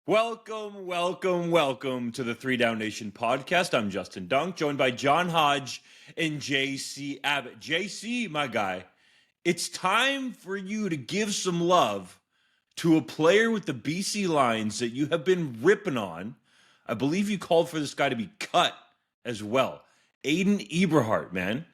Welcome to the 3DownNation podcast. I'm Justin Dunk, joined by John Hodge and JC Abbott. JC, my guy, it's time for you to give some love to a player with the BC Lions that you have been ripping on. I believe you called for this guy to be cut as well. Aiden Eberhardt, man.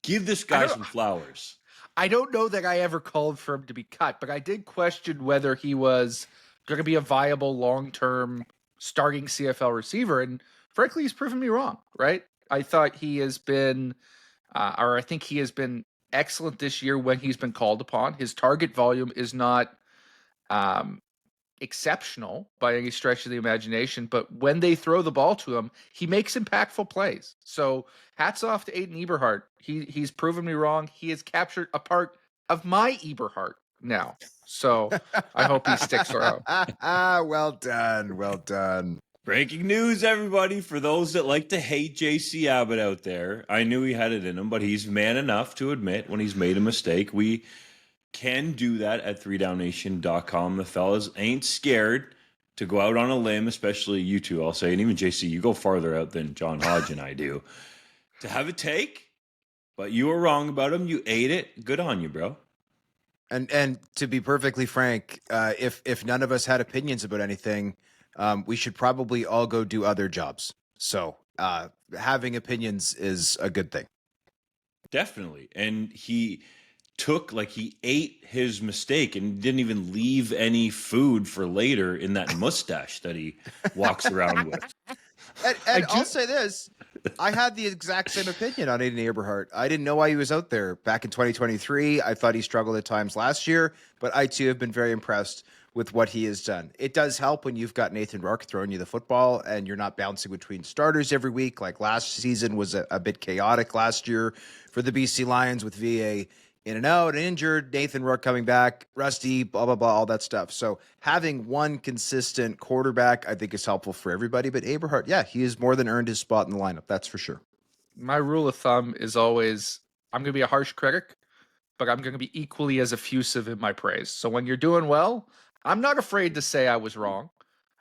Give this guy some flowers. I don't know that I ever called for him to be cut, but I did question whether he was going to be a viable long-term starting CFL receiver. And frankly, he's proven me wrong, right? I thought he has been, I think he has been excellent this year when he's been called upon. His target volume is not exceptional by any stretch of the imagination, but when they throw the ball to him, he makes impactful plays. So hats off to Aiden Eberhardt. He's proven me wrong. He has captured a part of my Eberhardt now. So I hope he sticks around. Well done. Breaking news, everybody. For those that like to hate JC Abbott out there, I knew he had it in him, but he's man enough to admit when he's made a mistake. We can do that at 3DownNation.com. The fellas ain't scared to go out on a limb, especially you two, I'll say. And even JC, you go farther out than John Hodge and I do. To have a take, but you were wrong about him. You ate it. Good on you, bro. And to be perfectly frank, if none of us had opinions about anything, we should probably all go do other jobs. So having opinions is a good thing. Definitely. And he ate his mistake and didn't even leave any food for later in that mustache that he walks around with. And I'll say this. I had the exact same opinion on Aiden Eberhardt. I didn't know why he was out there back in 2023. I thought he struggled at times last year, but I too have been very impressed with what he has done. It does help when you've got Nathan Rourke throwing you the football and you're not bouncing between starters every week. Like last season was a bit chaotic last year for the BC Lions with VA in and out, and injured, Nathan Rourke coming back, rusty, blah, blah, blah, all that stuff. So having one consistent quarterback, I think, is helpful for everybody. But Eberhardt, yeah, he has more than earned his spot in the lineup. That's for sure. My rule of thumb is always, I'm going to be a harsh critic, but I'm going to be equally as effusive in my praise. So when you're doing well, I'm not afraid to say I was wrong.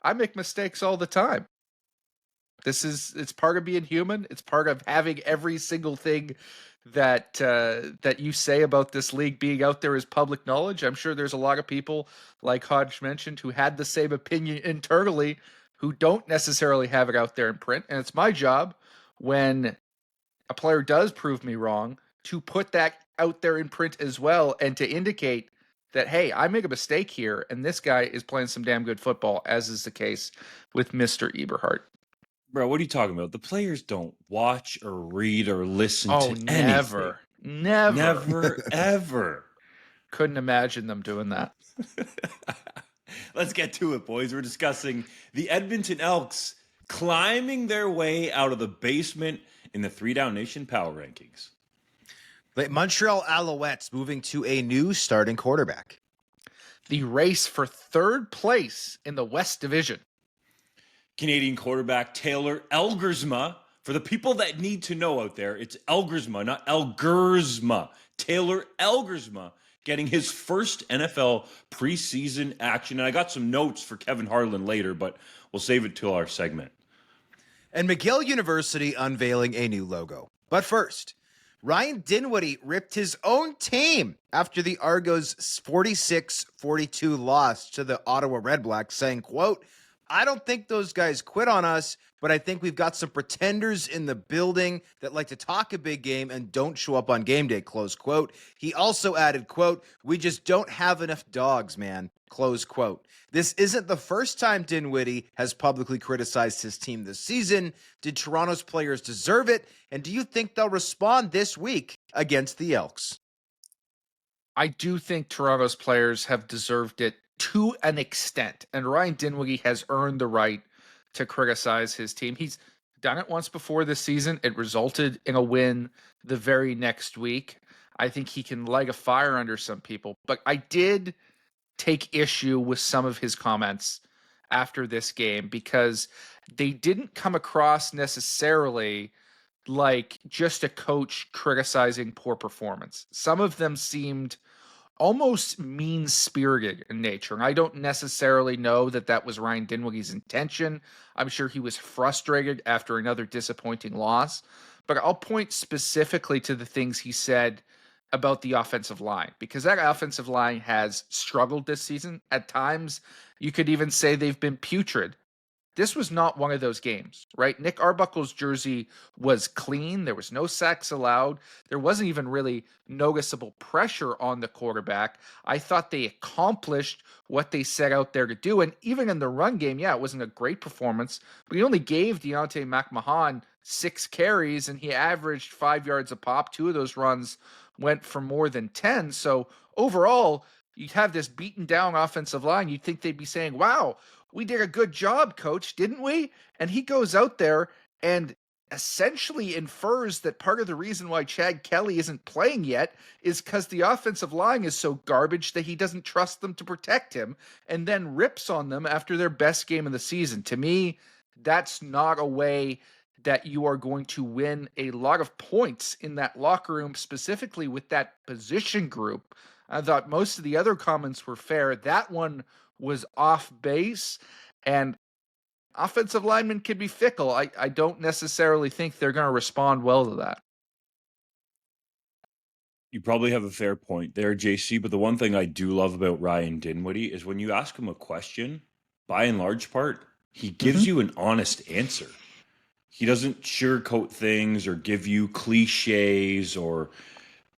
I make mistakes all the time. It's part of being human. It's part of having every single thing that you say about this league being out there is public knowledge. I'm sure there's a lot of people, like Hodge mentioned, who had the same opinion internally, who don't necessarily have it out there in print. And it's my job, when a player does prove me wrong, to put that out there in print as well, and to indicate that, hey, I make a mistake here, and this guy is playing some damn good football, as is the case with Mr. Eberhardt. Bro, what are you talking about? The players don't watch or read or listen to anything. Never, ever. Couldn't imagine them doing that. Let's get to it, boys. We're discussing the Edmonton Elks climbing their way out of the basement in the 3DownNation Power Rankings. The Montreal Alouettes moving to a new starting quarterback. The race for third place in the West Division. Canadian quarterback Taylor Elgersma. For the people that need to know out there, it's Elgersma, not Elgersma. Taylor Elgersma getting his first NFL preseason action. And I got some notes for Kevin Harlan later, but we'll save it till our segment. And McGill University unveiling a new logo. But first, Ryan Dinwiddie ripped his own team after the Argos' 46-42 loss to the Ottawa Redblacks, saying, quote, "I don't think those guys quit on us, but I think we've got some pretenders in the building that like to talk a big game and don't show up on game day," close quote. He also added, quote, "We just don't have enough dogs, man," close quote. This isn't the first time Dinwiddie has publicly criticized his team this season. Did Toronto's players deserve it? And do you think they'll respond this week against the Elks? I do think Toronto's players have deserved it to an extent, and Ryan Dinwiddie has earned the right to criticize his team. He's done it once before this season. It resulted in a win the very next week. I think he can light a fire under some people, but I did take issue with some of his comments after this game because they didn't come across necessarily like just a coach criticizing poor performance. Some of them seemed almost mean-spirited in nature. And I don't necessarily know that that was Ryan Dinwiddie's intention. I'm sure he was frustrated after another disappointing loss. But I'll point specifically to the things he said about the offensive line, because that offensive line has struggled this season. At times, you could even say they've been putrid. This was not one of those games, right? Nick Arbuckle's jersey was clean. There was no sacks allowed. There wasn't even really noticeable pressure on the quarterback. I thought they accomplished what they set out there to do. And even in the run game, yeah, it wasn't a great performance, but he only gave Deontay McMahon 6 carries and he averaged 5 yards a pop. 2 of those runs went for more than 10. So overall, you'd have this beaten down offensive line. You'd think they'd be saying, wow, we did a good job, coach, didn't we? And he goes out there and essentially infers that part of the reason why Chad Kelly isn't playing yet is because the offensive line is so garbage that he doesn't trust them to protect him, and then rips on them after their best game of the season. To me, that's not a way that you are going to win a lot of points in that locker room, specifically with that position group. I thought most of the other comments were fair. That one was off base, and offensive linemen can be fickle. I don't necessarily think they're going to respond well to that. You probably have a fair point there, JC, but the one thing I do love about Ryan Dinwiddie is when you ask him a question, by and large part, he gives you an honest answer. He doesn't sugarcoat things or give you cliches or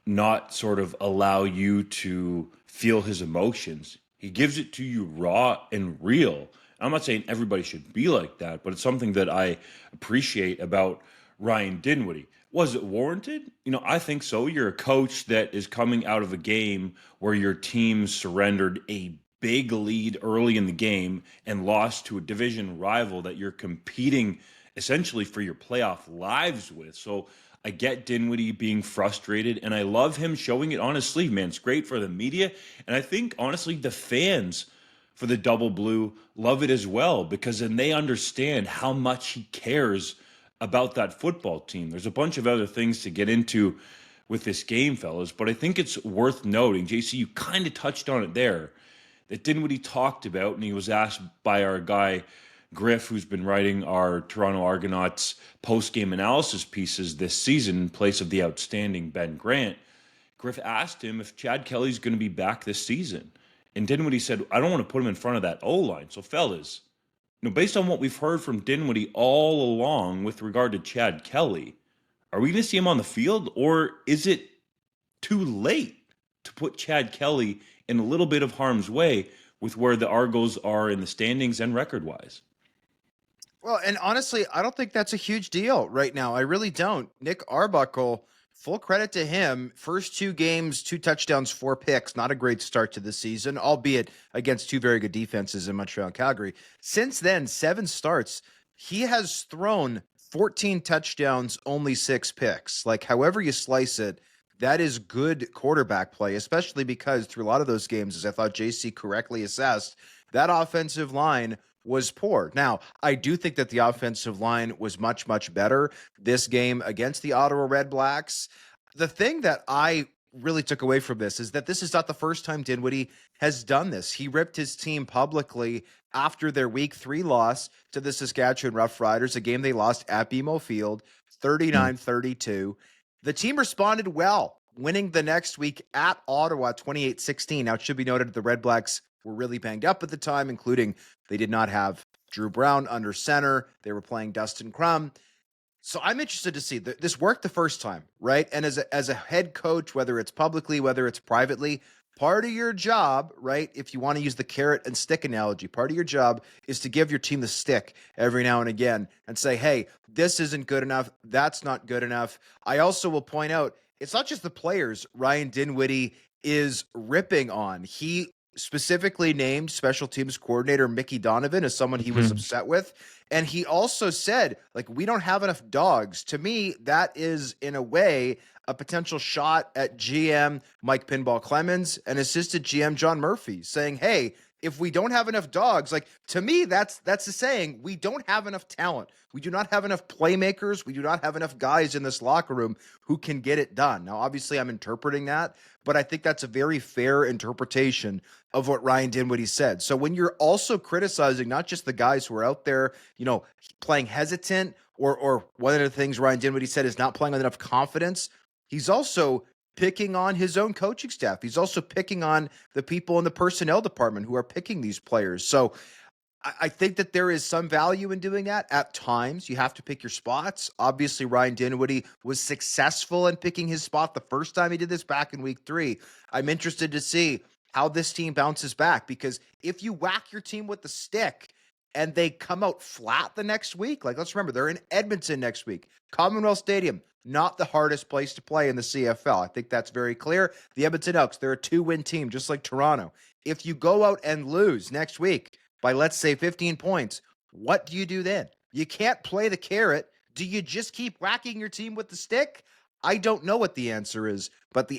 not sort of allow you to feel his emotions. He gives it to you raw and real. I'm not saying everybody should be like that, but it's something that I appreciate about Ryan Dinwiddie. Was it warranted? I think so. You're a coach that is coming out of a game where your team surrendered a big lead early in the game and lost to a division rival that you're competing essentially for your playoff lives with. So I get Dinwiddie being frustrated, and I love him showing it on his sleeve, man. It's great for the media, and I think, honestly, the fans for the Double Blue love it as well, because then they understand how much he cares about that football team. There's a bunch of other things to get into with this game, fellas, but I think it's worth noting, JC, you kind of touched on it there, that Dinwiddie talked about, and he was asked by our guy Griff, who's been writing our Toronto Argonauts post-game analysis pieces this season in place of the outstanding Ben Grant. Griff asked him if Chad Kelly's going to be back this season. And Dinwiddie said, I don't want to put him in front of that O-line. So, fellas, based on what we've heard from Dinwiddie all along with regard to Chad Kelly, are we going to see him on the field, or is it too late to put Chad Kelly in a little bit of harm's way with where the Argos are in the standings and record-wise? Well, and honestly, I don't think that's a huge deal right now. I really don't. Nick Arbuckle, full credit to him. First 2 games, 2 touchdowns, 4 picks. Not a great start to the season, albeit against 2 very good defenses in Montreal and Calgary. Since then, 7 starts. He has thrown 14 touchdowns, only 6 picks. Like, however you slice it, that is good quarterback play, especially because through a lot of those games, as I thought JC correctly assessed, that offensive line was poor. Now, I do think that the offensive line was much, much better this game against the Ottawa Red Blacks. The thing that I really took away from this is that this is not the first time Dinwiddie has done this. He ripped his team publicly after their Week 3 loss to the Saskatchewan Roughriders, a game they lost at BMO Field, 39-32. The team responded well, winning the next week at Ottawa, 28-16. Now, it should be noted the Red Blacks were really banged up at the time, including they did not have Drew Brown under center. They were playing Dustin Crum. So I'm interested to see this worked the first time, right? And as a head coach, whether it's publicly, whether it's privately, part of your job, right? If you want to use the carrot and stick analogy, part of your job is to give your team the stick every now and again and say, hey, this isn't good enough. That's not good enough. I also will point out, it's not just the players Ryan Dinwiddie is ripping on. He specifically named special teams coordinator Mickey Donovan as someone he was upset with. And he also said, we don't have enough dogs. To me, that is, in a way, a potential shot at GM Mike Pinball Clemens and assistant GM John Murphy, saying, hey, if we don't have enough dogs, like, to me, that's the saying. We don't have enough talent. We do not have enough playmakers. We do not have enough guys in this locker room who can get it done. Now, obviously, I'm interpreting that, but I think that's a very fair interpretation of what Ryan Dinwiddie said. So when you're also criticizing not just the guys who are out there, playing hesitant, or one of the things Ryan Dinwiddie said is not playing with enough confidence, he's also picking on his own coaching staff. He's also picking on the people in the personnel department who are picking these players. So I think that there is some value in doing that. At times, you have to pick your spots. Obviously, Ryan Dinwiddie was successful in picking his spot the first time he did this back in week 3. I'm interested to see how this team bounces back, because if you whack your team with the stick and they come out flat the next week, like, let's remember, they're in Edmonton next week, Commonwealth Stadium, not the hardest place to play in the CFL. I think that's very clear. The Edmonton Elks, they're a 2-win team, just like Toronto. If you go out and lose next week by, let's say, 15 points, what do you do then? You can't play the carrot. Do you just keep whacking your team with the stick? I don't know what the answer is, but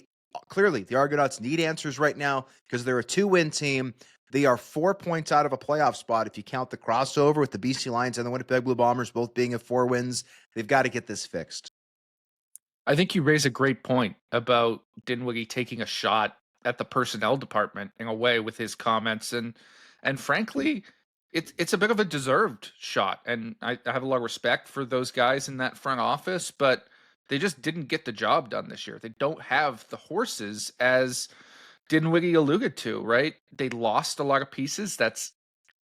clearly the Argonauts need answers right now, because they're a 2-win team. They are 4 points out of a playoff spot if you count the crossover with the BC Lions and the Winnipeg Blue Bombers both being at 4 wins. They've got to get this fixed. I think you raise a great point about Dinwiddie taking a shot at the personnel department in a way with his comments, and frankly, it's a bit of a deserved shot. And I have a lot of respect for those guys in that front office, but they just didn't get the job done this year. They don't have the horses, as Dinwiddie alluded to, right? They lost a lot of pieces. That's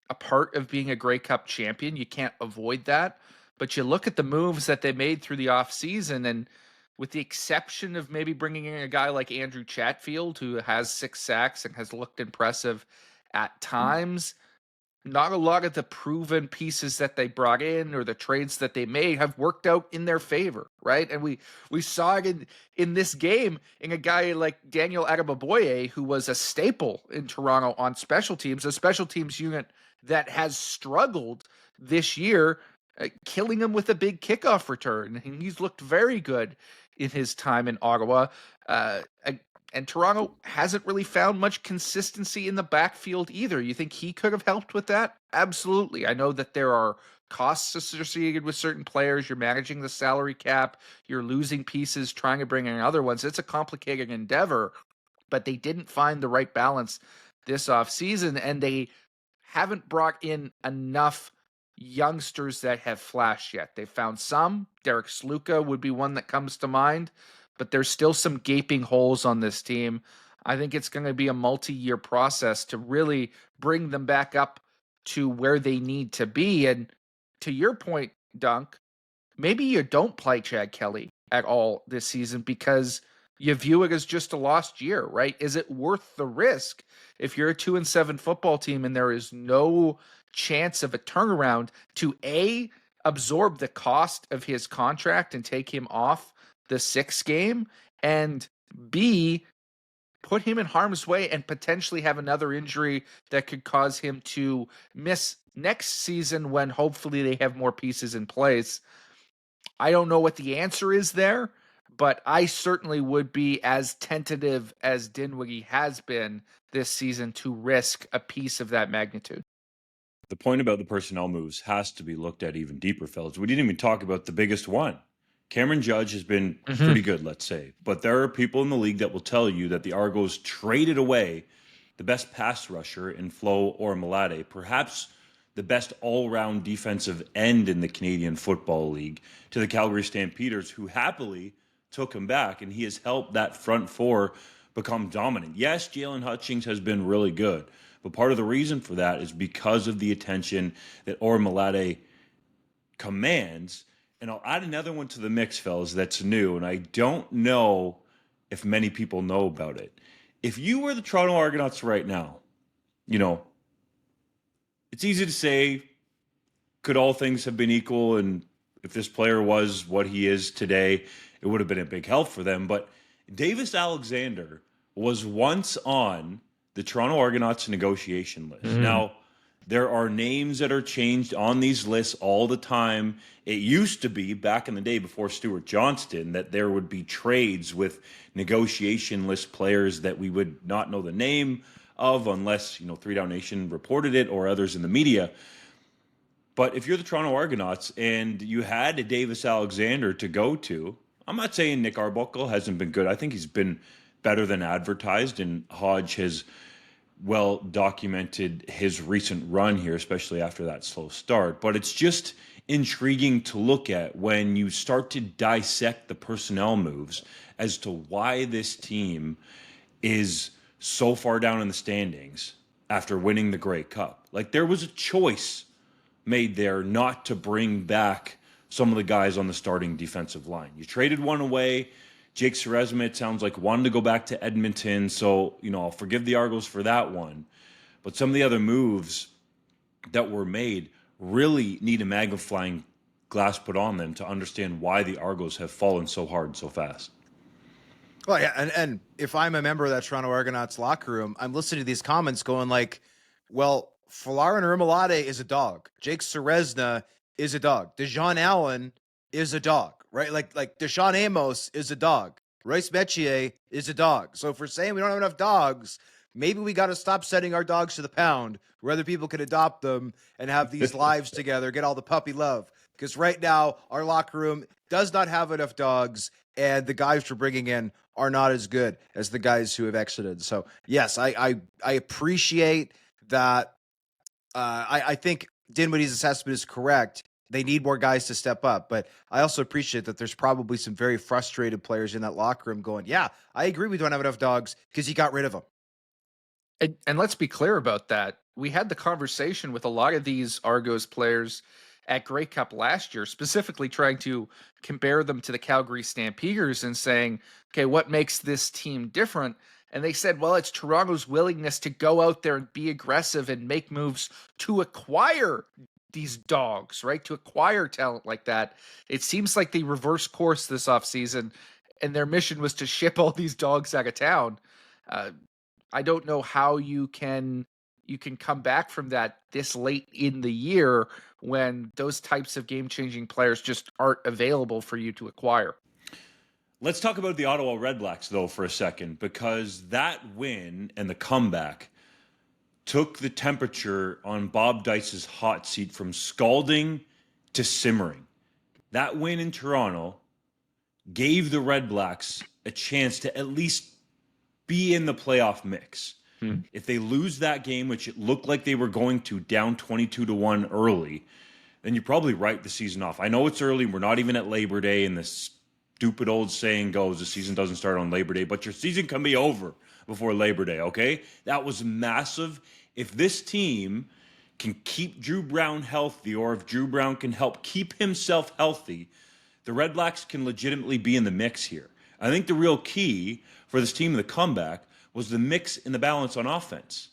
a part of being a Grey Cup champion. You can't avoid that. But you look at the moves that they made through the offseason, and with the exception of maybe bringing in a guy like Andrew Chatfield, who has 6 sacks and has looked impressive at times, not a lot of the proven pieces that they brought in or the trades that they made have worked out in their favor, right? And we saw it in this game in a guy like Daniel Adeboboye, who was a staple in Toronto on special teams, a special teams unit that has struggled this year, killing him with a big kickoff return. And he's looked very good in his time in Ottawa. And Toronto hasn't really found much consistency in the backfield either. You think he could have helped with that? Absolutely. I know that there are costs associated with certain players. You're managing the salary cap. You're losing pieces, trying to bring in other ones. It's a complicated endeavor, but they didn't find the right balance this offseason, and they haven't brought in enough youngsters that have flashed yet. They found some. Derek Sluka would be one that comes to mind, but there's still some gaping holes on this team. I think it's going to be a multi-year process to really bring them back up to where they need to be. And to your point, Dunk, maybe you don't play Chad Kelly at all this season because you view it as just a lost year, right? Is it worth the risk if you're a 2-7 football team and there is no chance of a turnaround to A, absorb the cost of his contract and take him off the 6th game, and B, put him in harm's way and potentially have another injury that could cause him to miss next season when hopefully they have more pieces in place? I don't know what the answer is there, but I certainly would be as tentative as Dinwiddie has been this season to risk a piece of that magnitude. The point about the personnel moves has to be looked at even deeper, fellas. We didn't even talk about the biggest one. Cameron Judge has been pretty good, let's say. But there are people in the league that will tell you that the Argos traded away the best pass rusher in Flo Ormalade, perhaps the best all-round defensive end in the Canadian Football League, to the Calgary Stampeders, who happily took him back, and he has helped that front four become dominant. Yes, Jalen Hutchings has been really good, but part of the reason for that is because of the attention that Ormalade commands. And I'll add another one to the mix, fellas, that's new, and I don't know if many people know about it. If you were the Toronto Argonauts right now, it's easy to say, could all things have been equal, and if this player was what he is today, it would have been a big help for them. But Davis Alexander was once on the Toronto Argonauts negotiation list. Now, there are names that are changed on these lists all the time. It used to be, back in the day before Stuart Johnston, that there would be trades with negotiation list players that we would not know the name of, unless, 3DownNation reported it or others in the media. But if you're the Toronto Argonauts and you had a Davis Alexander to go to, I'm not saying Nick Arbuckle hasn't been good. I think he's been better than advertised, and Hodge has well documented his recent run here, especially after that slow start. But it's just intriguing to look at when you start to dissect the personnel moves as to why this team is so far down in the standings after winning the Grey Cup. Like, there was a choice made there not to bring back some of the guys on the starting defensive line. You traded one away. Jake Ceresma, it sounds like, wanted to go back to Edmonton. So, I'll forgive the Argos for that one. But some of the other moves that were made really need a magnifying glass put on them to understand why the Argos have fallen so hard so fast. Well, yeah, and if I'm a member of that Toronto Argonauts locker room, I'm listening to these comments going like, well, Folarin Urmalade is a dog. Jake Ceresna is a dog. Dejan Allen is a dog, right? Like Deshaun Amos is a dog. Royce Metier is a dog. So if we're saying we don't have enough dogs, maybe we got to stop sending our dogs to the pound where other people can adopt them and have these lives together, get all the puppy love. Because right now, our locker room does not have enough dogs, and the guys we're bringing in are not as good as the guys who have exited. So, yes, I appreciate that. I think Dinwiddie's assessment is correct. They need more guys to step up. But I also appreciate that there's probably some very frustrated players in that locker room going, yeah, I agree we don't have enough dogs because you got rid of them. And let's be clear about that. We had the conversation with a lot of these Argos players at Grey Cup last year, specifically trying to compare them to the Calgary Stampeders and saying, okay, what makes this team different? And they said, well, it's Toronto's willingness to go out there and be aggressive and make moves to acquire these dogs, right? To acquire talent like that. It seems like they reversed course this offseason, and their mission was to ship all these dogs out of town. I don't know how you can come back from that this late in the year when those types of game-changing players just aren't available for you to acquire. Let's talk about the Ottawa Redblacks, though, for a second, because that win and the comeback took the temperature on Bob Dice's hot seat from scalding to simmering. That win in Toronto gave the Redblacks a chance to at least be in the playoff mix. If they lose that game, which it looked like they were going to, down 22-1 early, then you probably write the season off. I know it's early. We're not even at Labor Day, and the stupid old saying goes, the season doesn't start on Labor Day, but your season can be over before Labor Day, okay? That was massive. If this team can keep Drew Brown healthy, or if Drew Brown can help keep himself healthy, the Redblacks can legitimately be in the mix here. I think the real key for this team in the comeback was the mix and the balance on offense.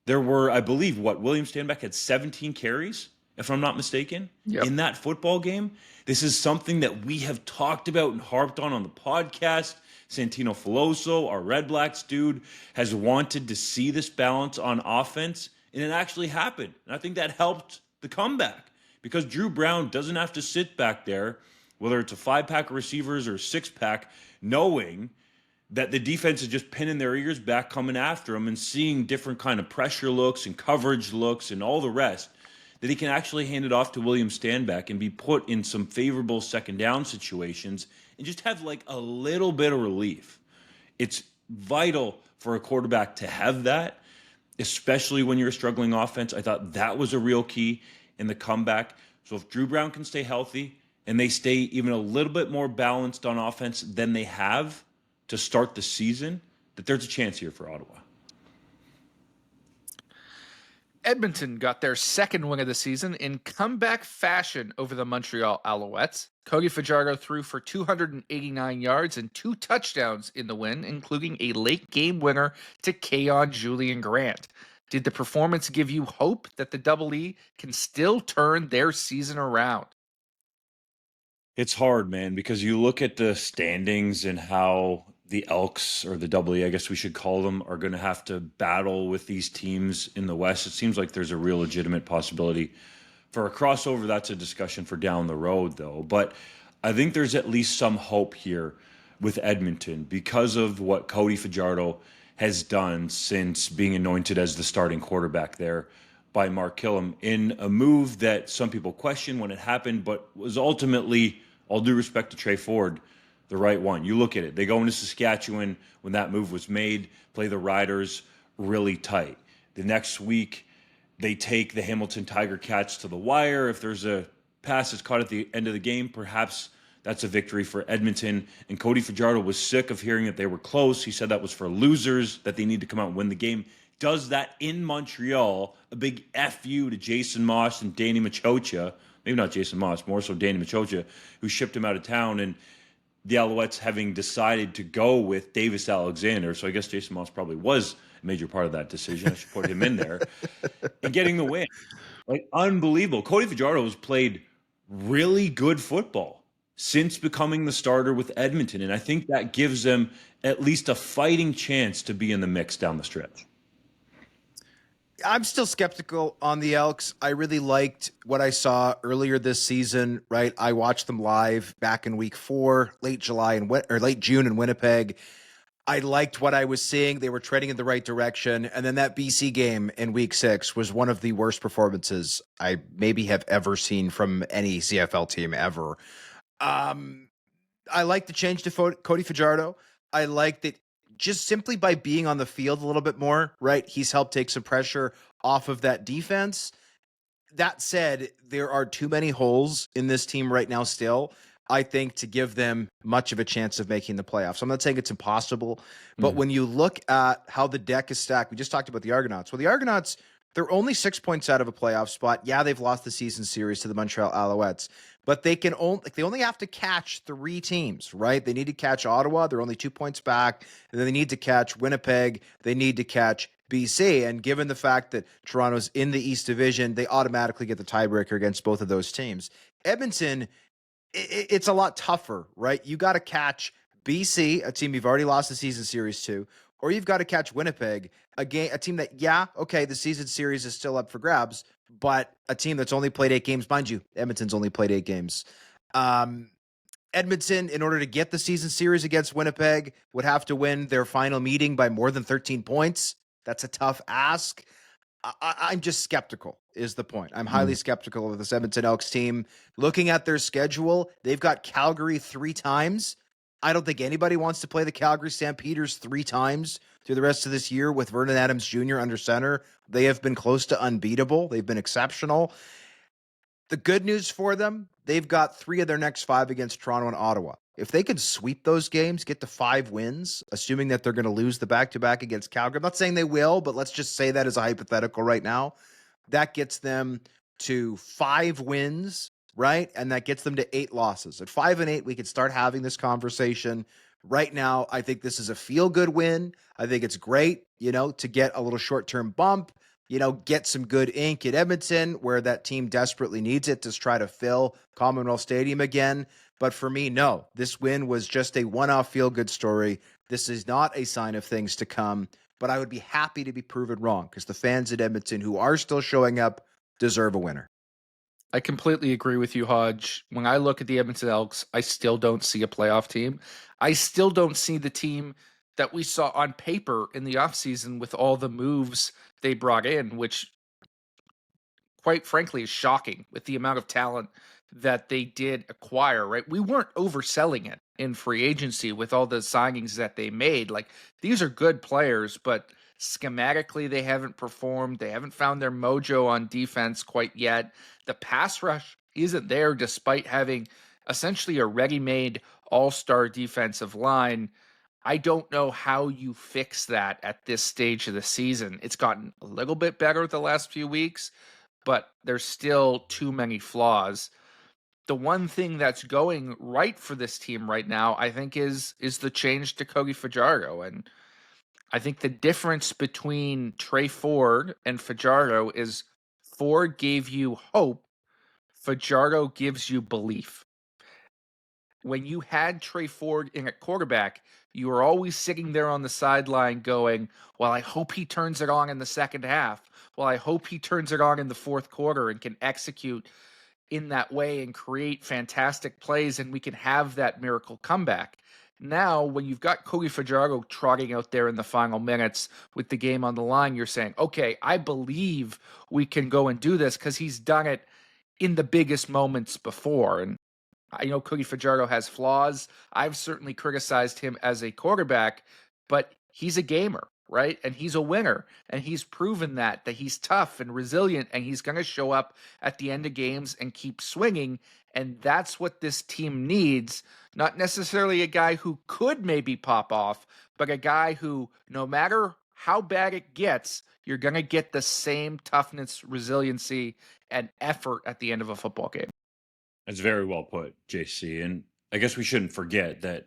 There were, I believe, William Stanback had 17 carries, if I'm not mistaken, in that football game. This is something that we have talked about and harped on the podcast. Santino Filoso, our Redblacks dude, has wanted to see this balance on offense, and it actually happened. And I think that helped the comeback because Drew Brown doesn't have to sit back there, whether it's a 5-pack of receivers or a 6-pack, knowing that the defense is just pinning their ears back, coming after him and seeing different kind of pressure looks and coverage looks and all the rest, that he can actually hand it off to William Stanback and be put in some favorable second down situations and just have like a little bit of relief. It's vital for a quarterback to have that, especially when you're a struggling offense. I thought that was a real key in the comeback. So if Drew Brown can stay healthy and they stay even a little bit more balanced on offense than they have to start the season, that there's a chance here for Ottawa. Edmonton got their second win of the season in comeback fashion over the Montreal Alouettes. Cody Fajardo threw for 289 yards and 2 touchdowns in the win, including a late game winner to Keon Julian Grant. Did the performance give you hope that the Double E can still turn their season around? It's hard, man, because you look at the standings and how the Elks, or the Double E, I guess we should call them, are going to have to battle with these teams in the West. It seems like there's a real legitimate possibility for a crossover. That's a discussion for down the road, though. But I think there's at least some hope here with Edmonton because of what Cody Fajardo has done since being anointed as the starting quarterback there by Mark Killam in a move that some people question when it happened, but was ultimately, all due respect to Trey Ford, the right one. You look at it. They go into Saskatchewan when that move was made, play the Riders really tight. The next week, they take the Hamilton Tiger Cats to the wire. If there's a pass that's caught at the end of the game, perhaps that's a victory for Edmonton. And Cody Fajardo was sick of hearing that they were close. He said that was for losers, that they need to come out and win the game. Does that in Montreal, a big FU to Jason Moss and Danny Machocha, maybe not Jason Moss, more so Danny Machocha, who shipped him out of town, and the Alouettes having decided to go with Davis Alexander. So I guess Jason Moss probably was a major part of that decision. I should put him in there. And getting the win. Like, unbelievable. Cody Fajardo has played really good football since becoming the starter with Edmonton. And I think that gives them at least a fighting chance to be in the mix down the stretch. I'm still skeptical on the Elks. I really liked what I saw earlier this season, right? I watched them live back in week 4, late June in Winnipeg. I liked what I was seeing. They were treading in the right direction. And then that BC game in week 6 was one of the worst performances I maybe have ever seen from any CFL team ever. I like the change to Cody Fajardo. I like that just simply by being on the field a little bit more, right? He's helped take some pressure off of that defense. That said, there are too many holes in this team right now still, I think, to give them much of a chance of making the playoffs. I'm not saying it's impossible, but when you look at how the deck is stacked, we just talked about the Argonauts. Well, the Argonauts, they're only 6 points out of a playoff spot. Yeah, they've lost the season series to the Montreal Alouettes, but they only have to catch 3 teams, right? They need to catch Ottawa. They're only 2 points back. And then they need to catch Winnipeg. They need to catch BC. And given the fact that Toronto's in the East Division, they automatically get the tiebreaker against both of those teams. Edmonton, it's a lot tougher, right? You got to catch BC, a team you've already lost the season series to, or you've got to catch Winnipeg, a team that, the season series is still up for grabs, but a team that's only played 8 games. Mind you, Edmonton's only played 8 games. Edmonton, in order to get the season series against Winnipeg, would have to win their final meeting by more than 13 points. That's a tough ask. I'm just skeptical, is the point. I'm highly skeptical of this Edmonton Elks team. Looking at their schedule, they've got Calgary 3 times. I don't think anybody wants to play the Calgary Stampeders 3 times through the rest of this year with Vernon Adams Jr. under center. They have been close to unbeatable. They've been exceptional. The good news for them, they've got 3 of their next 5 against Toronto and Ottawa. If they could sweep those games, get to 5 wins, assuming that they're going to lose the back-to-back against Calgary, I'm not saying they will, but let's just say that as a hypothetical right now, that gets them to 5 wins, right? And that gets them to 8 losses. At 5-8, we could start having this conversation. Right now, I think this is a feel-good win. I think it's great, to get a little short-term bump, get some good ink at Edmonton where that team desperately needs it to try to fill Commonwealth Stadium again. But for me, no, this win was just a one-off feel-good story. This is not a sign of things to come, but I would be happy to be proven wrong because the fans at Edmonton who are still showing up deserve a winner. I completely agree with you, Hodge. When I look at the Edmonton Elks, I still don't see a playoff team. I still don't see the team that we saw on paper in the offseason with all the moves they brought in, which, quite frankly, is shocking with the amount of talent that they did acquire, right? We weren't overselling it in free agency with all the signings that they made. Like, these are good players, but schematically they haven't performed. They haven't found their mojo on defense quite yet. The pass rush isn't there despite having essentially a ready-made all-star defensive line. I don't know how you fix that at this stage of the season. It's gotten a little bit better the last few weeks, but there's still too many flaws. The one thing that's going right for this team right now, I think, is the change to Cody Fajardo. And I think the difference between Trey Ford and Fajardo is Ford gave you hope, Fajardo gives you belief. When you had Trey Ford in at quarterback, you were always sitting there on the sideline going, well, I hope he turns it on in the second half. Well, I hope he turns it on in the fourth quarter and can execute in that way and create fantastic plays and we can have that miracle comeback. Now, when you've got Cody Fajardo trotting out there in the final minutes with the game on the line, you're saying, okay, I believe we can go and do this because he's done it in the biggest moments before. And I know Cody Fajardo has flaws. I've certainly criticized him as a quarterback, but he's a gamer, right? And he's a winner. And he's proven that he's tough and resilient, and he's going to show up at the end of games and keep swinging. And that's what this team needs. Not necessarily a guy who could maybe pop off, but a guy who, no matter how bad it gets, you're going to get the same toughness, resiliency, and effort at the end of a football game. That's very well put, JC. And I guess we shouldn't forget that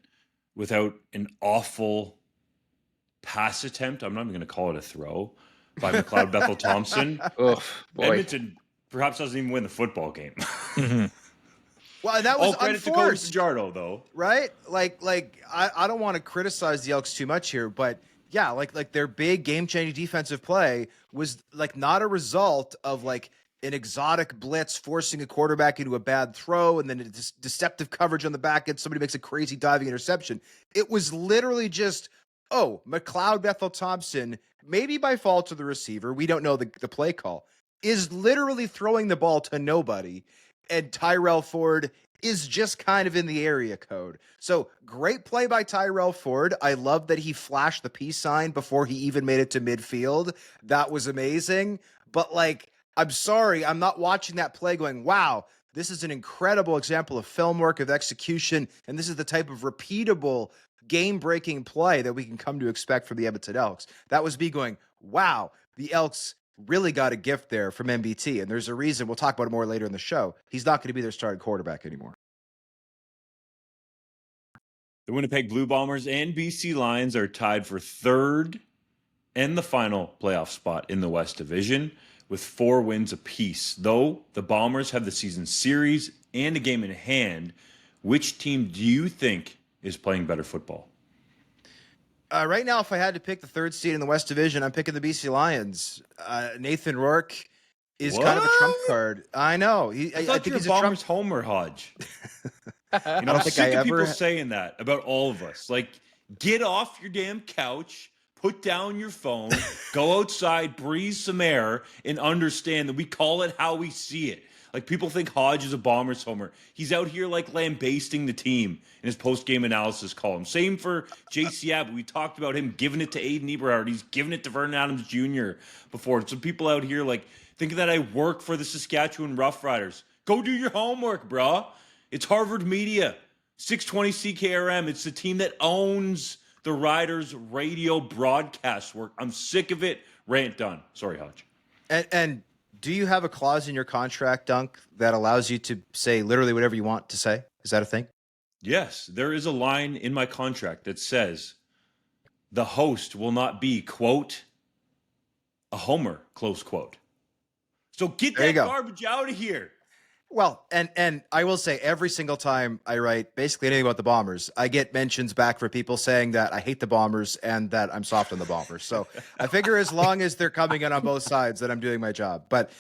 without an awful pass attempt, I'm not even going to call it a throw, by McLeod Bethel Thompson, Oh, boy. Edmonton perhaps doesn't even win the football game. Well, and that was All credit to Cody unforced, Fajardo, though. right? Like I don't want to criticize the Elks too much here, but yeah, like their big game-changing defensive play was like not a result of like an exotic blitz forcing a quarterback into a bad throw and then a deceptive coverage on the back end. Somebody makes a crazy diving interception. It was literally just, McLeod Bethel Thompson, maybe by fault of the receiver, we don't know the play call, is literally throwing the ball to nobody. And Tyrell Ford is just kind of in the area code. So great play by Tyrell Ford. I love that he flashed the peace sign before he even made it to midfield. That was amazing. But like, I'm sorry, I'm not watching that play going, wow, this is an incredible example of film work, of execution, and this is the type of repeatable game-breaking play that we can come to expect from the Edmonton Elks. That was me going, wow, the Elks really got a gift there from MBT, and there's a reason. We'll talk about it more later in the show. He's not going to be their starting quarterback anymore. The Winnipeg Blue Bombers and BC Lions are tied for third and the final playoff spot in the West Division with 4 wins apiece. Though the Bombers have the season series and a game in hand, which team do you think is playing better football? Right now, if I had to pick the third seed in the West Division, I'm picking the BC Lions. Nathan Rourke is kind of a trump card. I know. I thought think you're he's a Bombers homer, Hodge. I'm sick of people saying that about all of us. Like, get off your damn couch, put down your phone, go outside, breathe some air, and understand that we call it how we see it. Like, people think Hodge is a Bombers homer. He's out here, like, lambasting the team in his post-game analysis column. Same for JC Abbott. We talked about him giving it to Aiden Eberhard. He's giving it to Vernon Adams Jr. before. Some people out here, like, thinking that I work for the Saskatchewan Roughriders. Go do your homework, brah. It's Harvard Media, 620 CKRM. It's the team that owns the Riders' radio broadcast work. I'm sick of it. Rant done. Sorry, Hodge. And do you have a clause in your contract, Dunk, that allows you to say literally whatever you want to say? Is that a thing? Yes, there is a line in my contract that says the host will not be, quote, a homer, close quote. So get that garbage out of here. Well, and I will say every single time I write basically anything about the Bombers, I get mentions back for people saying that I hate the Bombers and that I'm soft on the Bombers. So I figure as long as they're coming in on both sides, that I'm doing my job. But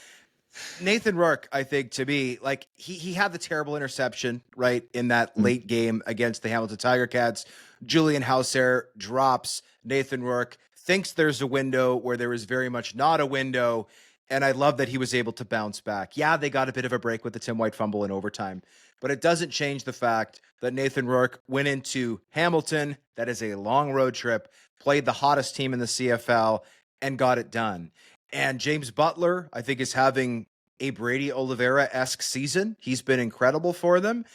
Nathan Rourke, I think, to me, like he had the terrible interception, right, in that late game against the Hamilton Tiger Cats. Julian Hauser drops. Nathan Rourke thinks there's a window where there is very much not a window. And I love that he was able to bounce back. Yeah, they got a bit of a break with the Tim White fumble in overtime, but it doesn't change the fact that Nathan Rourke went into Hamilton. That is a long road trip, played the hottest team in the CFL, and got it done. And James Butler, I think, is having a Brady Oliveira-esque season. He's been incredible for them.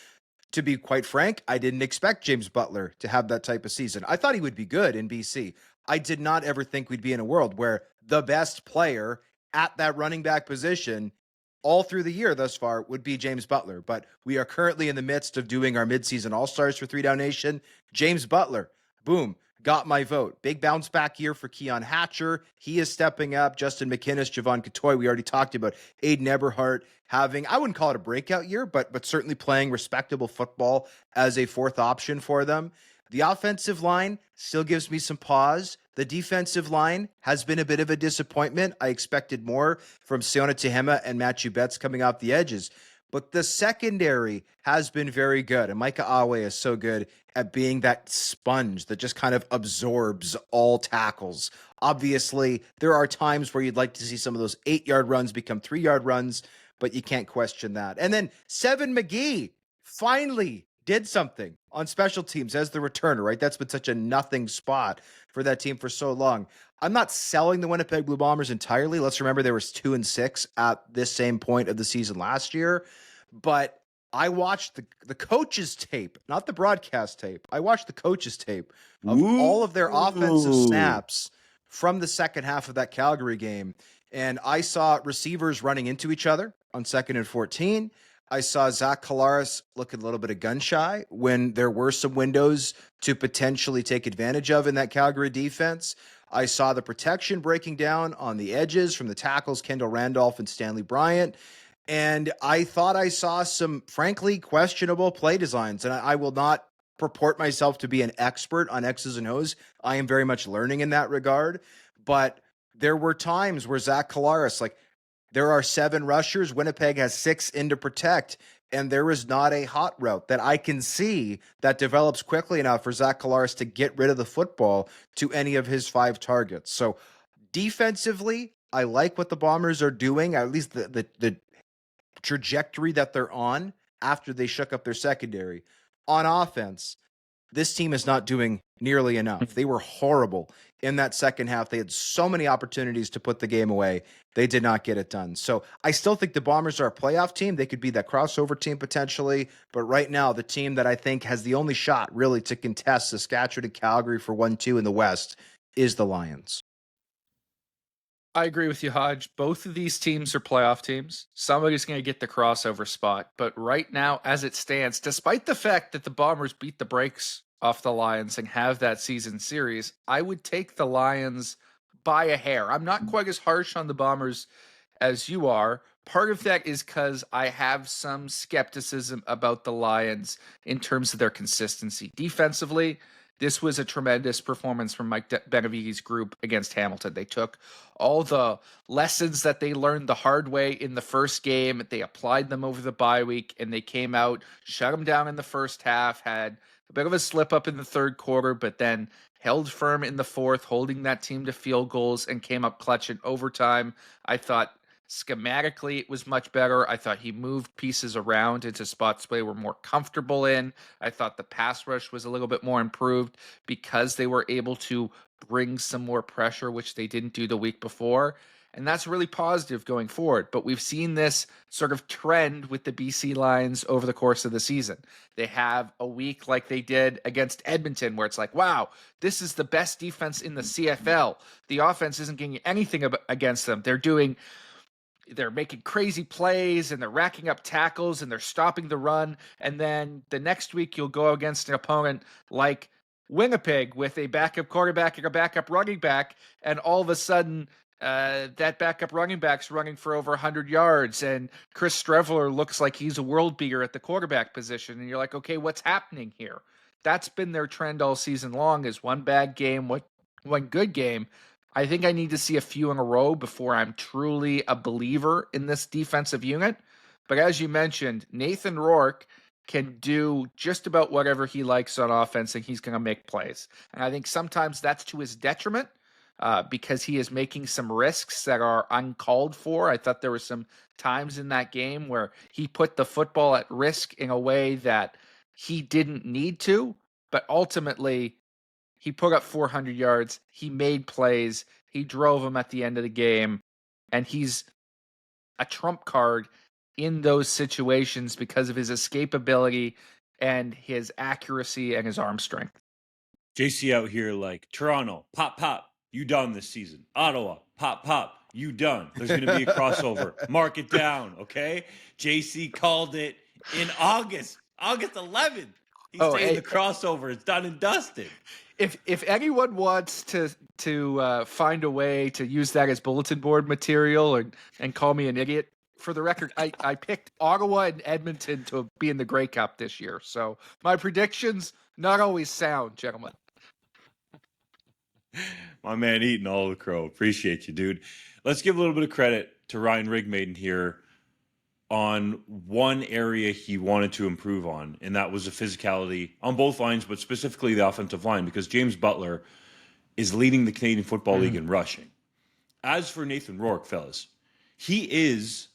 To be quite frank, I didn't expect James Butler to have that type of season. I thought he would be good in BC. I did not ever think we'd be in a world where the best player at that running back position all through the year thus far would be James Butler. But we are currently in the midst of doing our midseason All-Stars for 3DownNation. James Butler, boom, got my vote. Big bounce back year for Keon Hatcher. He is stepping up. Justin McInnes, Javon Catoy, we already talked about. Aiden Eberhardt having, I wouldn't call it a breakout year, but certainly playing respectable football as a fourth option for them. The offensive line still gives me some pause. The defensive line has been a bit of a disappointment. I expected more from Siona Tehema and Matthew Betts coming off the edges. but the secondary has been very good. And Micah Awe is so good at being that sponge that just kind of absorbs all tackles. Obviously, there are times where you'd like to see some of those 8-yard runs become 3-yard runs, but you can't question that. And then Seven McGee finally did something on special teams as the returner, right? That's been such a nothing spot for that team for so long. I'm not selling the Winnipeg Blue Bombers entirely. Let's remember there was 2-6 at this same point of the season last year, but I watched the coach's tape, not the broadcast tape. I watched the coach's tape of all of their offensive snaps from the second half of that Calgary game, and I saw receivers running into each other on 2nd and 14. I saw Zach Collaros looking a little bit of gun shy when there were some windows to potentially take advantage of in that Calgary defense. I saw the protection breaking down on the edges from the tackles, Kendall Randolph and Stanley Bryant. And I thought I saw some, frankly, questionable play designs. And I will not purport myself to be an expert on X's and O's. I am very much learning in that regard. But there were times where Zach Collaros, there are 7 rushers. Winnipeg has 6 in to protect, and there is not a hot route that I can see that develops quickly enough for Zach Collaros to get rid of the football to any of his 5 targets. So defensively, I like what the Bombers are doing, at least the trajectory that they're on after they shook up their secondary. On offense, this team is not doing nearly enough. They were horrible in that second half. They had so many opportunities to put the game away. They did not get it done. So I still think the Bombers are a playoff team. They could be that crossover team potentially. But right now, the team that I think has the only shot really to contest Saskatchewan and Calgary for 1-2 in the West is the Lions. I agree with you, Hodge. Both of these teams are playoff teams. Somebody's going to get the crossover spot. But right now, as it stands, despite the fact that the Bombers beat the brakes off the Lions and have that season series, I would take the Lions by a hair. I'm not quite as harsh on the Bombers as you are. Part of that is because I have some skepticism about the Lions in terms of their consistency. Defensively, this was a tremendous performance from Mike Benavides' group against Hamilton. They took all the lessons that they learned the hard way in the first game, they applied them over the bye week, and they came out, shut them down in the first half, had a bit of a slip up in the third quarter, but then held firm in the fourth, holding that team to field goals, and came up clutch in overtime. I thought schematically it was much better. I thought he moved pieces around into spots they were more comfortable in. I thought the pass rush was a little bit more improved because they were able to bring some more pressure, which they didn't do the week before. And that's really positive going forward. But we've seen this sort of trend with the BC Lions over the course of the season. They have a week like they did against Edmonton, where it's like, wow, this is the best defense in the CFL. The offense isn't getting anything against them. They're making crazy plays and they're racking up tackles and they're stopping the run. And then the next week you'll go against an opponent like Winnipeg with a backup quarterback and a backup running back. And all of a sudden that backup running back's running for over 100 yards. And Chris Streveler looks like he's a world beater at the quarterback position. And you're like, okay, what's happening here? That's been their trend all season long, is one bad game, one good game. I think I need to see a few in a row before I'm truly a believer in this defensive unit. But as you mentioned, Nathan Rourke can do just about whatever he likes on offense, and he's going to make plays. And I think sometimes that's to his detriment because he is making some risks that are uncalled for. I thought there were some times in that game where he put the football at risk in a way that he didn't need to, but ultimately he put up 400 yards. He made plays. He drove them at the end of the game. And he's a trump card in those situations because of his escapability and his accuracy and his arm strength. JC out here like, Toronto, pop, pop, you done this season. Ottawa, pop, pop, you done. There's going to be a crossover. Mark it down, okay? JC called it in August 11th. He's saying the crossover is done and dusted. If anyone wants to find a way to use that as bulletin board material and call me an idiot, for the record, I picked Ottawa and Edmonton to be in the Grey Cup this year. So my predictions, not always sound, gentlemen. My man eating all the crow. Appreciate you, dude. Let's give a little bit of credit to Ryan Rigmaiden here on one area he wanted to improve on, and that was the physicality on both lines, but specifically the offensive line, because James Butler is leading the Canadian Football League in rushing. As for Nathan Rourke, fellas, he is,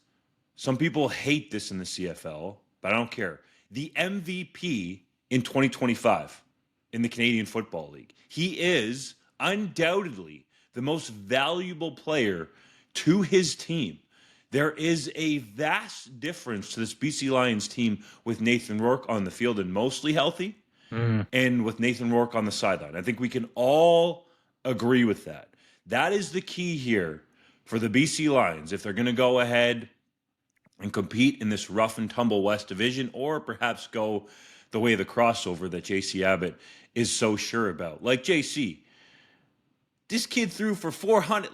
some people hate this in the CFL, but I don't care, the MVP in 2025 in the Canadian Football League. He is undoubtedly the most valuable player to his team. There is a vast difference to this BC Lions team with Nathan Rourke on the field and mostly healthy, and with Nathan Rourke on the sideline. I think we can all agree with that. That is the key here for the BC Lions if they're going to go ahead and compete in this rough and tumble West Division, or perhaps go the way of the crossover that JC Abbott is so sure about. Like JC, this kid threw for 400,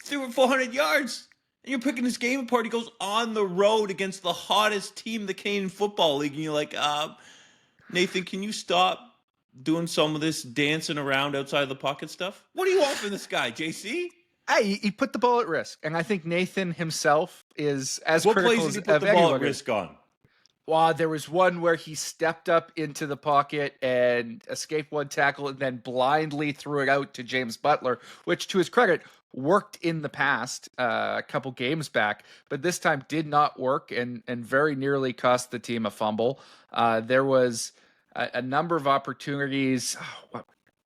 threw for 400 yards. And you're picking this game apart. He goes on the road against the hottest team in the Canadian Football League. And you're like, Nathan, can you stop doing some of this dancing around outside of the pocket stuff? What do you want from this guy, JC? Hey, he put the ball at risk. And I think Nathan himself is as What critical plays did he as put the ball at anyone. risk on? Well, there was one where he stepped up into the pocket and escaped one tackle and then blindly threw it out to James Butler, which, to his credit, worked in the past a couple games back, but this time did not work and very nearly cost the team a fumble. There was a number of opportunities.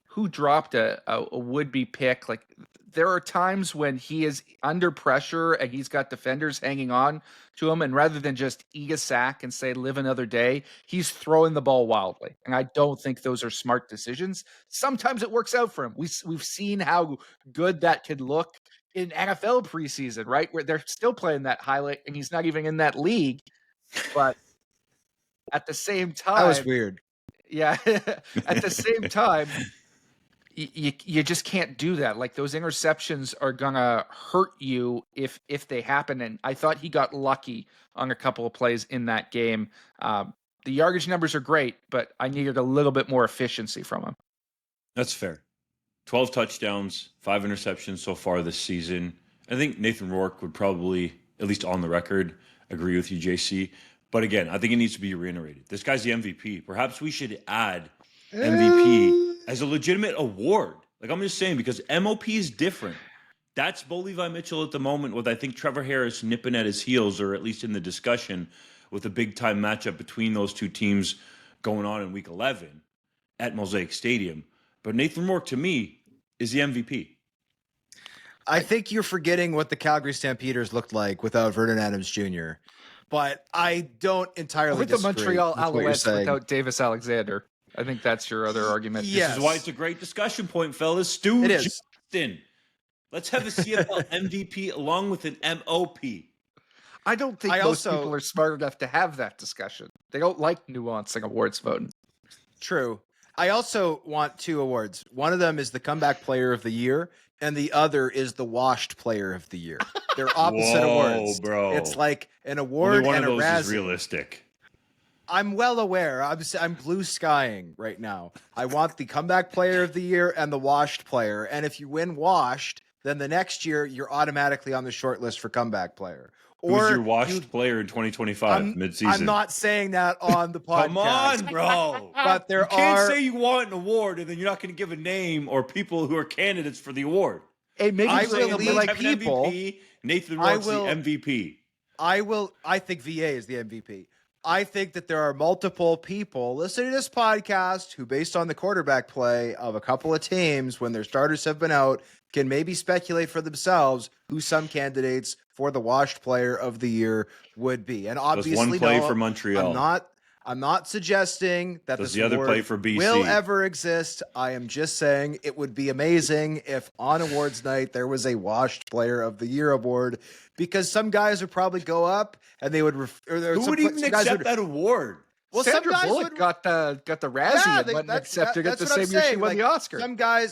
Who dropped a would-be pick? Like, there are times when he is under pressure and he's got defenders hanging on to him, and rather than just eat a sack and say live another day, he's throwing the ball wildly. And I don't think those are smart decisions. Sometimes it works out for him. We've seen how good that can look in NFL preseason, right? Where they're still playing that highlight and he's not even in that league. But at the same time, That was weird. Yeah. At the same time, you just can't do that. Like, those interceptions are gonna hurt you if they happen. And I thought he got lucky on a couple of plays in that game. The yardage numbers are great, but I needed a little bit more efficiency from him. That's fair. 12 touchdowns, 5 interceptions so far this season. I think Nathan Rourke would probably, at least on the record, agree with you, JC. But again, I think it needs to be reiterated. This guy's the MVP. Perhaps we should add MVP as a legitimate award. Like, I'm just saying, because MOP is different. That's Bo Levi Mitchell at the moment, with I think Trevor Harris nipping at his heels, or at least in the discussion, with a big-time matchup between those two teams going on in Week 11 at Mosaic Stadium. But Nathan Rourke, to me, is the MVP. I think you're forgetting what the Calgary Stampeders looked like without Vernon Adams Jr., but I don't entirely With the disagree Montreal with what you're Alouettes saying. without Davis Alexander. I think that's your other argument. Yeah. This is why it's a great discussion point, fellas. Stu It is. Johnston. Let's have a CFL MVP along with an MOP. I don't think most people are smart enough to have that discussion. They don't like nuancing awards voting. True. I also want 2 awards. One of them is the Comeback Player of the Year, and the other is the Washed Player of the Year. They're opposite awards. Bro. It's like an award Only one and of a those Razzie. is realistic. I'm well aware. I'm blue skying right now. I want the Comeback Player of the Year and the Washed Player. And if you win Washed, then the next year you're automatically on the short list for Comeback Player. Who's your washed player in 2025 midseason? I'm not saying that on the podcast. Come on, bro. But there you can't are. say you want an award and then you're not going to give a name or people who are candidates for the award. Hey, maybe I say will the lead like people. MVP, Nathan Rourke's the MVP. I think VA is the MVP. I think that there are multiple people listening to this podcast who, based on the quarterback play of a couple of teams when their starters have been out, can maybe speculate for themselves who some candidates for the Washed Player of the Year would be. And obviously, Does one play for Montreal? I'm not suggesting that Does this the other award play for BC? will ever exist. I am just saying it would be amazing if on awards night there was a Washed Player of the Year award, because some guys would probably go up and they would. Who would even accept that award? Well, Sandra some guys Bullock got the Razzie and went and accepted it the what I'm same year she saying. won Like, the Oscar.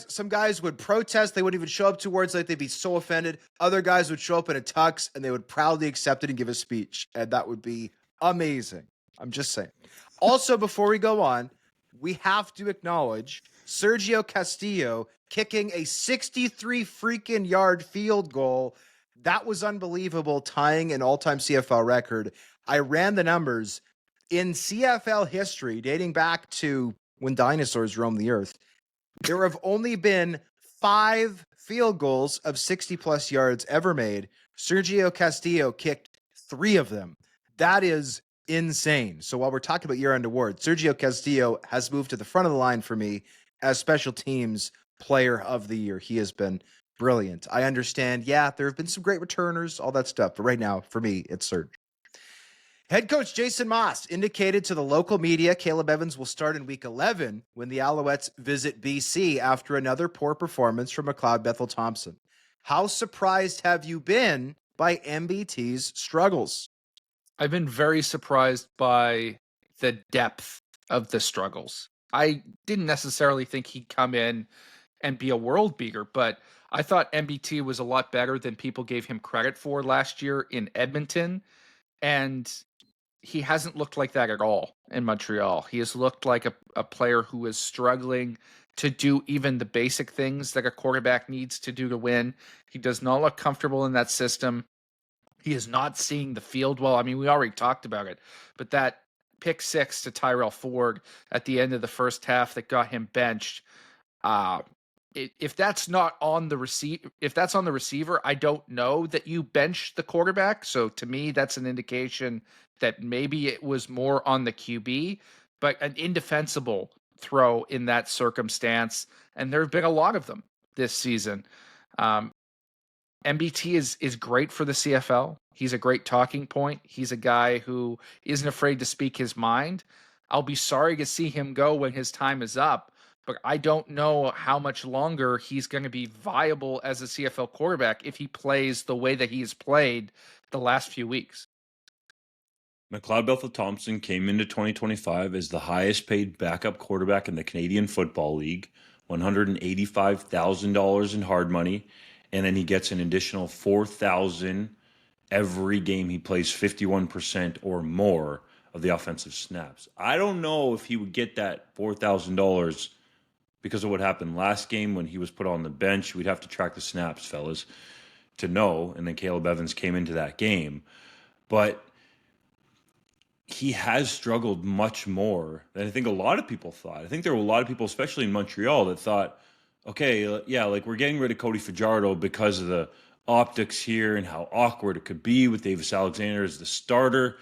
Some guys would protest. They wouldn't even show up to awards night. They'd be so offended. Other guys would show up in a tux and they would proudly accept it and give a speech, and that would be amazing. I'm just saying. Also, before we go on, we have to acknowledge Sergio Castillo kicking a 63 freaking yard field goal That was unbelievable, tying an all-time CFL record. I ran the numbers. In CFL history, dating back to when dinosaurs roamed the earth, there have only been 5 field goals of 60-plus yards ever made. Sergio Castillo kicked 3 of them. That is insane. So while we're talking about year-end awards, Sergio Castillo has moved to the front of the line for me as special teams player of the year. He has been brilliant. I understand, there have been some great returners, all that stuff, but right now, for me, it's Serge. Head coach Jason Moss indicated to the local media Caleb Evans will start in Week 11 when the Alouettes visit BC after another poor performance from McLeod Bethel-Thompson. How surprised have you been by MBT's struggles? I've been very surprised by the depth of the struggles. I didn't necessarily think he'd come in and be a world beater, but I thought MBT was a lot better than people gave him credit for last year in Edmonton, and he hasn't looked like that at all in Montreal. He has looked like a player who is struggling to do even the basic things that a quarterback needs to do to win. He does not look comfortable in that system. He is not seeing the field well. I mean, we already talked about it, but that pick 6 to Tyrell Ford at the end of the first half that got him benched, if that's not on the receiver, I don't know that you bench the quarterback. So to me, that's an indication that maybe it was more on the QB, but an indefensible throw in that circumstance. And there have been a lot of them this season. MBT is great for the CFL. He's a great talking point. He's a guy who isn't afraid to speak his mind. I'll be sorry to see him go when his time is up, but I don't know how much longer he's going to be viable as a CFL quarterback if he plays the way that he's played the last few weeks. McLeod Bethel-Thompson came into 2025 as the highest paid backup quarterback in the Canadian Football League, $185,000 in hard money, and then he gets an additional $4,000 every game he plays 51% or more of the offensive snaps. I don't know if he would get that $4,000 because of what happened last game when he was put on the bench. We'd have to track the snaps, fellas, to know. And then Caleb Evans came into that game. But he has struggled much more than I think a lot of people thought. I think there were a lot of people, especially in Montreal, that thought, okay, like we're getting rid of Cody Fajardo because of the optics here and how awkward it could be with Davis Alexander as the starter.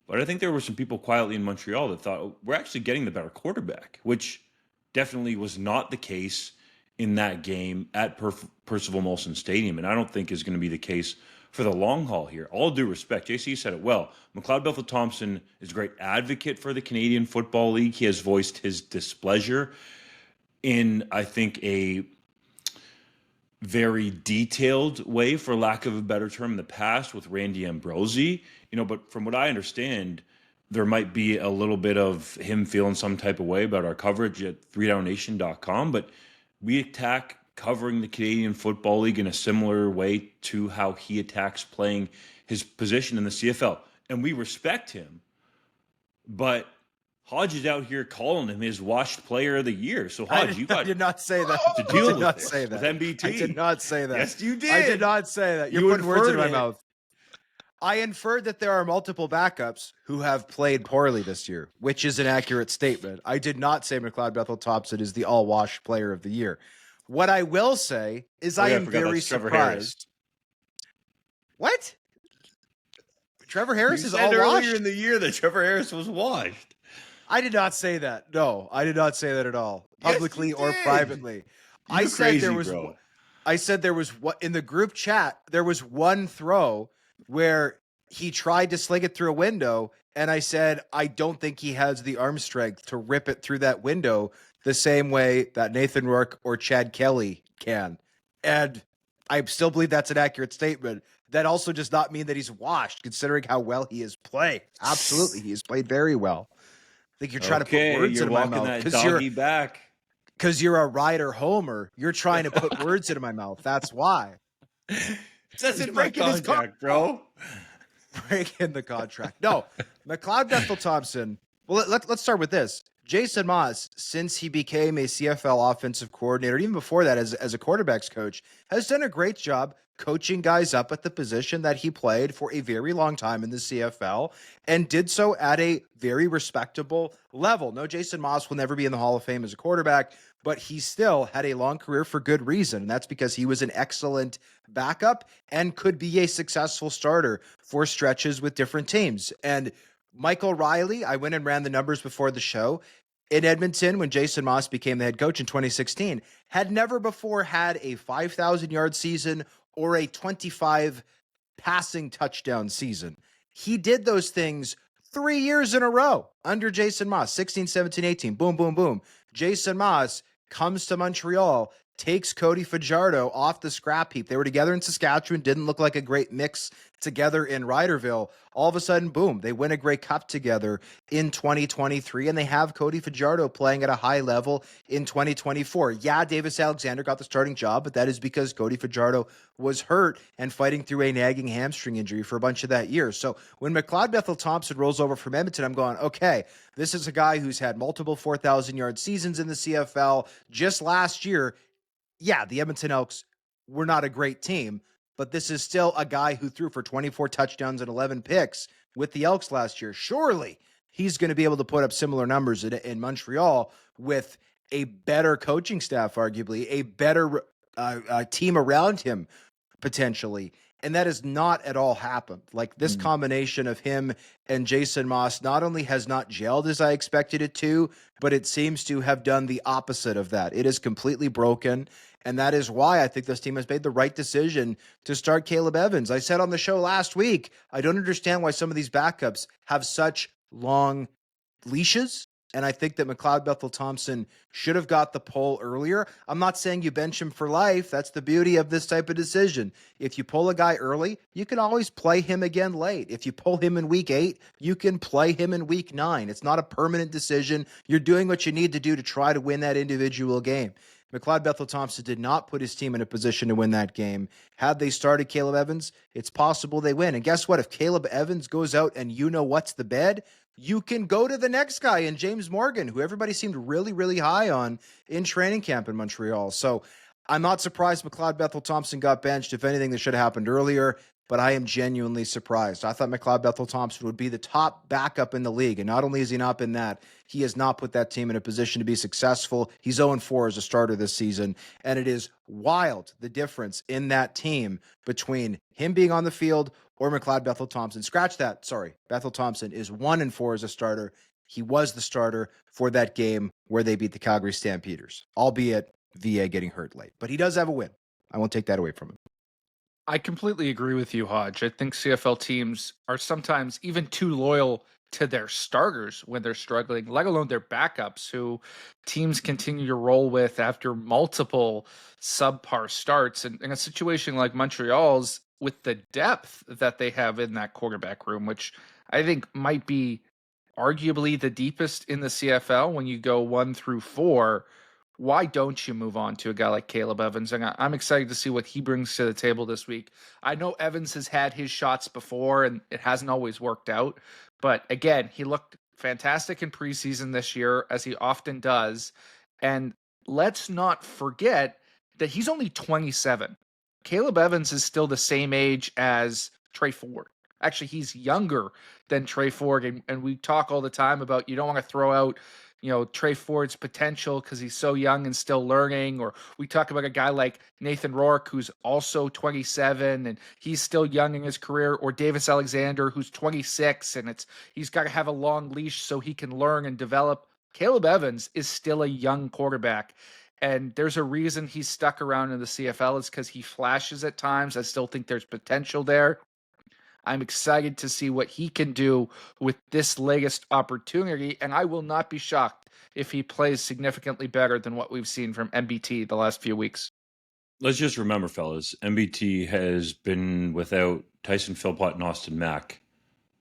But I think there were some people quietly in Montreal that thought, we're actually getting the better quarterback, which definitely was not the case in that game at Percival Molson Stadium, and I don't think is going to be the case for the long haul here. All due respect, JC said it well. McLeod Bethel-Thompson is a great advocate for the Canadian Football League. He has voiced his displeasure in, I think, a very detailed way, for lack of a better term, in the past with Randy Ambrosie. But from what I understand, there might be a little bit of him feeling some type of way about our coverage at 3DownNation.com, but we attack covering the Canadian Football League in a similar way to how he attacks playing his position in the CFL. And we respect him, but Hodge is out here calling him his washed player of the year. So Hodge, I did not say that. to deal with MBT. I did not say that. Yes, you did. I did not say that. You're putting words in my mouth. I inferred that there are multiple backups who have played poorly this year, which is an accurate statement. I did not say McLeod Bethel-Thompson is the all-wash player of the year. What I will say is I am very surprised. What? Trevor Harris you is said all-washed? earlier in the year that Trevor Harris was washed. I did not say that. No, I did not say that at all, publicly yes, or privately. I said there was. Bro. I said there was what in the group chat. There was one throw where he tried to sling it through a window, and I said I don't think he has the arm strength to rip it through that window the same way that Nathan Rourke or Chad Kelly can. And I still believe that's an accurate statement. That also does not mean that he's washed, considering how well he has played. Absolutely, he has played very well. I think you're trying to put words in my mouth because you're a Ryder homer. You're trying to put words into my mouth. That's why. That's in my contract, bro. Break in the contract. No, McLeod Bethel-Thompson. Well, let's start with this. Jason Moss, since he became a CFL offensive coordinator, even before that as a quarterbacks coach, has done a great job coaching guys up at the position that he played for a very long time in the CFL and did so at a very respectable level. No, Jason Moss will never be in the Hall of Fame as a quarterback, but he still had a long career for good reason. And that's because he was an excellent backup and could be a successful starter for stretches with different teams. And Michael Riley, I went and ran the numbers before the show. In Edmonton, when Jason Moss became the head coach in 2016, had never before had a 5,000-yard season or a 25 passing touchdown season. He did those things 3 years in a row under Jason Moss, 16, 17, 18. Boom, boom, boom. Jason Moss comes to Montreal, takes Cody Fajardo off the scrap heap. They were together in Saskatchewan, didn't look like a great mix together in Ryderville. All of a sudden, boom, they win a Grey Cup together in 2023, and they have Cody Fajardo playing at a high level in 2024. Yeah, Davis Alexander got the starting job, but that is because Cody Fajardo was hurt and fighting through a nagging hamstring injury for a bunch of that year. So when McLeod Bethel-Thompson rolls over from Edmonton, I'm going, okay, this is a guy who's had multiple 4,000-yard seasons in the CFL. Just last year, yeah, the Edmonton Elks were not a great team, but this is still a guy who threw for 24 touchdowns and 11 picks with the Elks last year. Surely he's going to be able to put up similar numbers in Montreal with a better coaching staff, arguably, a better team around him, potentially. And that has not at all happened. Like this combination of him and Jason Moss not only has not gelled as I expected it to, but it seems to have done the opposite of that. It is completely broken. And that is why I think this team has made the right decision to start Caleb Evans. I said on the show last week, I don't understand why some of these backups have such long leashes. And I think that McLeod Bethel-Thompson should have got the pull earlier. I'm not saying you bench him for life. That's the beauty of this type of decision. If you pull a guy early, you can always play him again late. If you pull him in week 8, you can play him in week 9. It's not a permanent decision. You're doing what you need to do to try to win that individual game. McLeod Bethel-Thompson did not put his team in a position to win that game. Had they started Caleb Evans, it's possible they win. And guess what? If Caleb Evans goes out and you know what's the bed, you can go to the next guy in James Morgan, who everybody seemed really, really high on in training camp in Montreal. So I'm not surprised McLeod Bethel-Thompson got benched. If anything, that should have happened earlier, but I am genuinely surprised. I thought McLeod Bethel-Thompson would be the top backup in the league, and not only has he not been that, he has not put that team in a position to be successful. He's 0-4 as a starter this season, and it is wild, the difference in that team between him being on the field or McLeod Bethel-Thompson. Scratch that, sorry. Bethel-Thompson is 1-4 as a starter. He was the starter for that game where they beat the Calgary Stampeders, albeit VA getting hurt late. But he does have a win. I won't take that away from him. I completely agree with you, Hodge. I think CFL teams are sometimes even too loyal to their starters when they're struggling, let alone their backups, who teams continue to roll with after multiple subpar starts. And in a situation like Montreal's, with the depth that they have in that quarterback room, which I think might be arguably the deepest in the CFL when you go 1-4, why don't you move on to a guy like Caleb Evans? And I'm excited to see what he brings to the table this week. I know Evans has had his shots before and it hasn't always worked out. But again, he looked fantastic in preseason this year, as he often does. And let's not forget that he's only 27. Caleb Evans is still the same age as Trey Ford. Actually, he's younger than Trey Ford. And we talk all the time about you don't want to throw out Trey Ford's potential because he's so young and still learning. Or we talk about a guy like Nathan Rourke, who's also 27 and he's still young in his career, or Davis Alexander, who's 26 and he's got to have a long leash so he can learn and develop. Caleb Evans is still a young quarterback. And there's a reason he's stuck around in the CFL. It's because he flashes at times. I still think there's potential there. I'm excited to see what he can do with this latest opportunity, and I will not be shocked if he plays significantly better than what we've seen from MBT the last few weeks. Let's just remember, fellas, MBT has been without Tyson Philpott and Austin Mack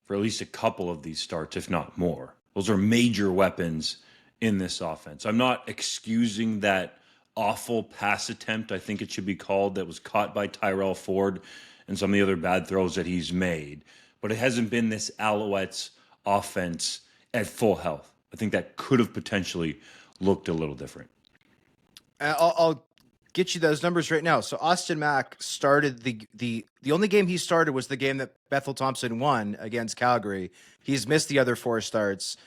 for at least a couple of these starts, if not more. Those are major weapons in this offense. I'm not excusing that awful pass attempt, I think it should be called, that was caught by Tyrell Ford and some of the other bad throws that he's made. But it hasn't been this Alouettes offense at full health. I think that could have potentially looked a little different. I'll get you those numbers right now. So Austin Mack started the only game he started was the game that Bethel Thompson won against Calgary. He's missed the other 4 starts.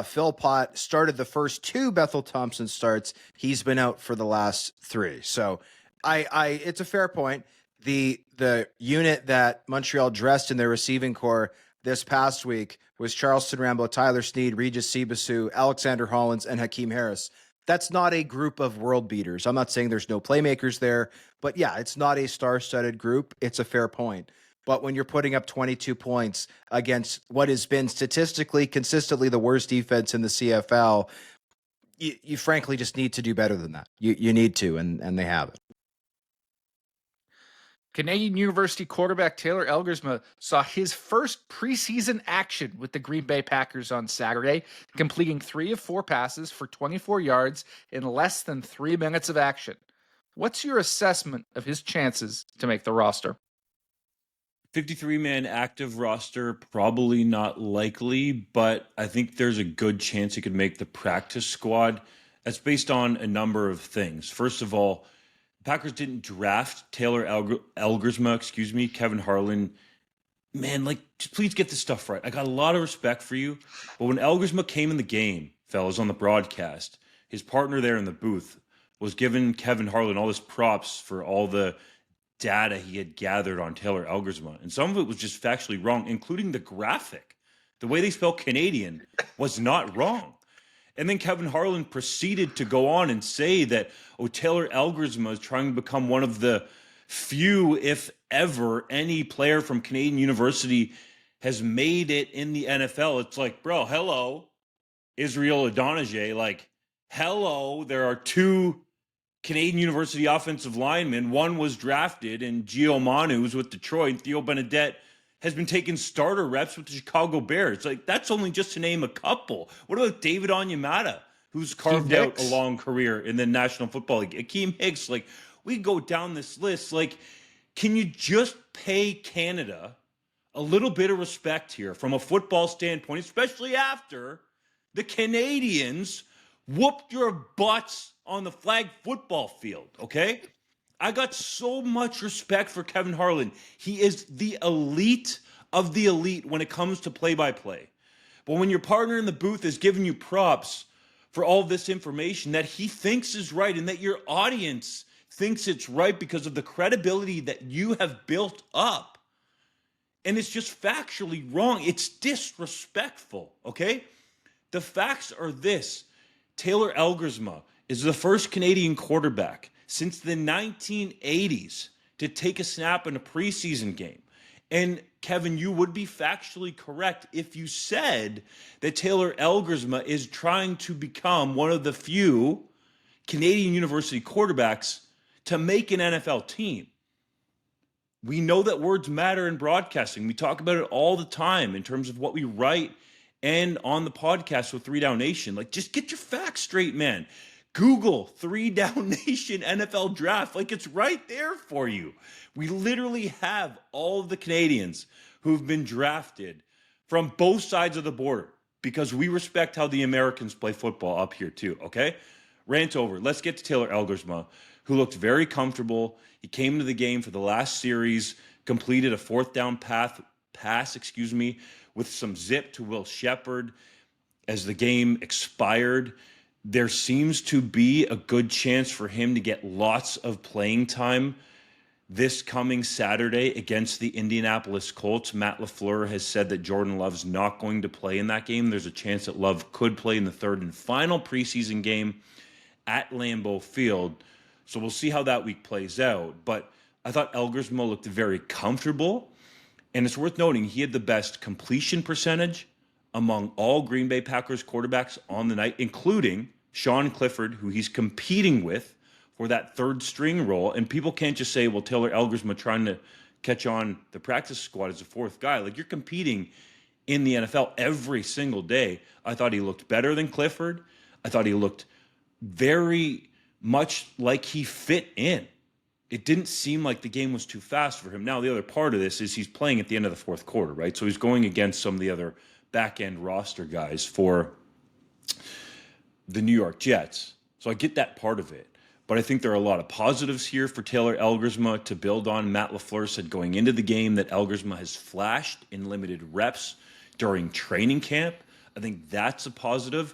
Phil Pott started the first 2 Bethel Thompson starts. He's been out for the last 3. So it's a fair point. The unit that Montreal dressed in their receiving core this past week was Charleston Rambo, Tyler Sneed, Regis Sibasu, Alexander Hollins, and Hakeem Harris. That's not a group of world beaters. I'm not saying there's no playmakers there, but yeah, it's not a star-studded group. It's a fair point. But when you're putting up 22 points against what has been statistically consistently the worst defense in the CFL, you frankly just need to do better than that. You need to, and they have it. Canadian University quarterback Taylor Elgersma saw his first preseason action with the Green Bay Packers on Saturday, completing 3 of 4 passes for 24 yards in less than 3 minutes of action. What's your assessment of his chances to make the roster? 53-man active roster, probably not likely, but I think there's a good chance he could make the practice squad. That's based on a number of things. First of all, Packers didn't draft Taylor Elgersma, Kevin Harlan. Man, just please get this stuff right. I got a lot of respect for you. But when Elgersma came in the game, fellas, on the broadcast, his partner there in the booth was giving Kevin Harlan all this props for all the data he had gathered on Taylor Elgersma. And some of it was just factually wrong, including the graphic. The way they spell Canadian was not wrong. And then Kevin Harlan proceeded to go on and say that, Taylor Elgersma is trying to become one of the few, if ever, any player from Canadian University has made it in the NFL. It's like, bro, hello, Israel Adonijah. Hello, there are 2 Canadian University offensive linemen. One was drafted, and Gio Manu's with Detroit, and Theo Benedette has been taking starter reps with the Chicago Bears. That's only just to name a couple. What about David Onyemata, who's carved out a long career in the National Football League? Akeem Hicks, we go down this list. Can you just pay Canada a little bit of respect here from a football standpoint, especially after the Canadians whooped your butts on the flag football field, okay? I got so much respect for Kevin Harlan. He is the elite of the elite when it comes to play-by-play. But when your partner in the booth is giving you props for all this information that he thinks is right and that your audience thinks it's right because of the credibility that you have built up, and it's just factually wrong, it's disrespectful, okay? The facts are this. Taylor Elgersma is the first Canadian quarterback since the 1980s to take a snap in a preseason game. And Kevin, you would be factually correct if you said that Taylor Elgersma is trying to become one of the few Canadian University quarterbacks to make an NFL team. We know that words matter in broadcasting. We talk about it all the time in terms of what we write and on the podcast with 3DownNation. Just get your facts straight, man. Google 3DownNation NFL draft. It's right there for you. We literally have all of the Canadians who've been drafted from both sides of the border because we respect how the Americans play football up here too, okay? Rant over. Let's get to Taylor Elgersma, who looked very comfortable. He came to the game for the last series, completed a 4th down pass, with some zip to Will Shepherd as the game expired. There seems to be a good chance for him to get lots of playing time this coming Saturday against the Indianapolis Colts. Matt LaFleur has said that Jordan Love's not going to play in that game. There's a chance that Love could play in the 3rd and final preseason game at Lambeau Field. So we'll see how that week plays out. But I thought Elgersma looked very comfortable. And it's worth noting he had the best completion percentage among all Green Bay Packers quarterbacks on the night, including Sean Clifford, who he's competing with for that 3rd string role. And people can't just say, well, Taylor Elgersma trying to catch on the practice squad as a 4th guy. You're competing in the NFL every single day. I thought he looked better than Clifford. I thought he looked very much like he fit in. It didn't seem like the game was too fast for him. Now, the other part of this is he's playing at the end of the 4th quarter, right? So he's going against some of the other back-end roster guys for the New York Jets. So I get that part of it. But I think there are a lot of positives here for Taylor Elgersma to build on. Matt LaFleur said going into the game that Elgersma has flashed in limited reps during training camp. I think that's a positive.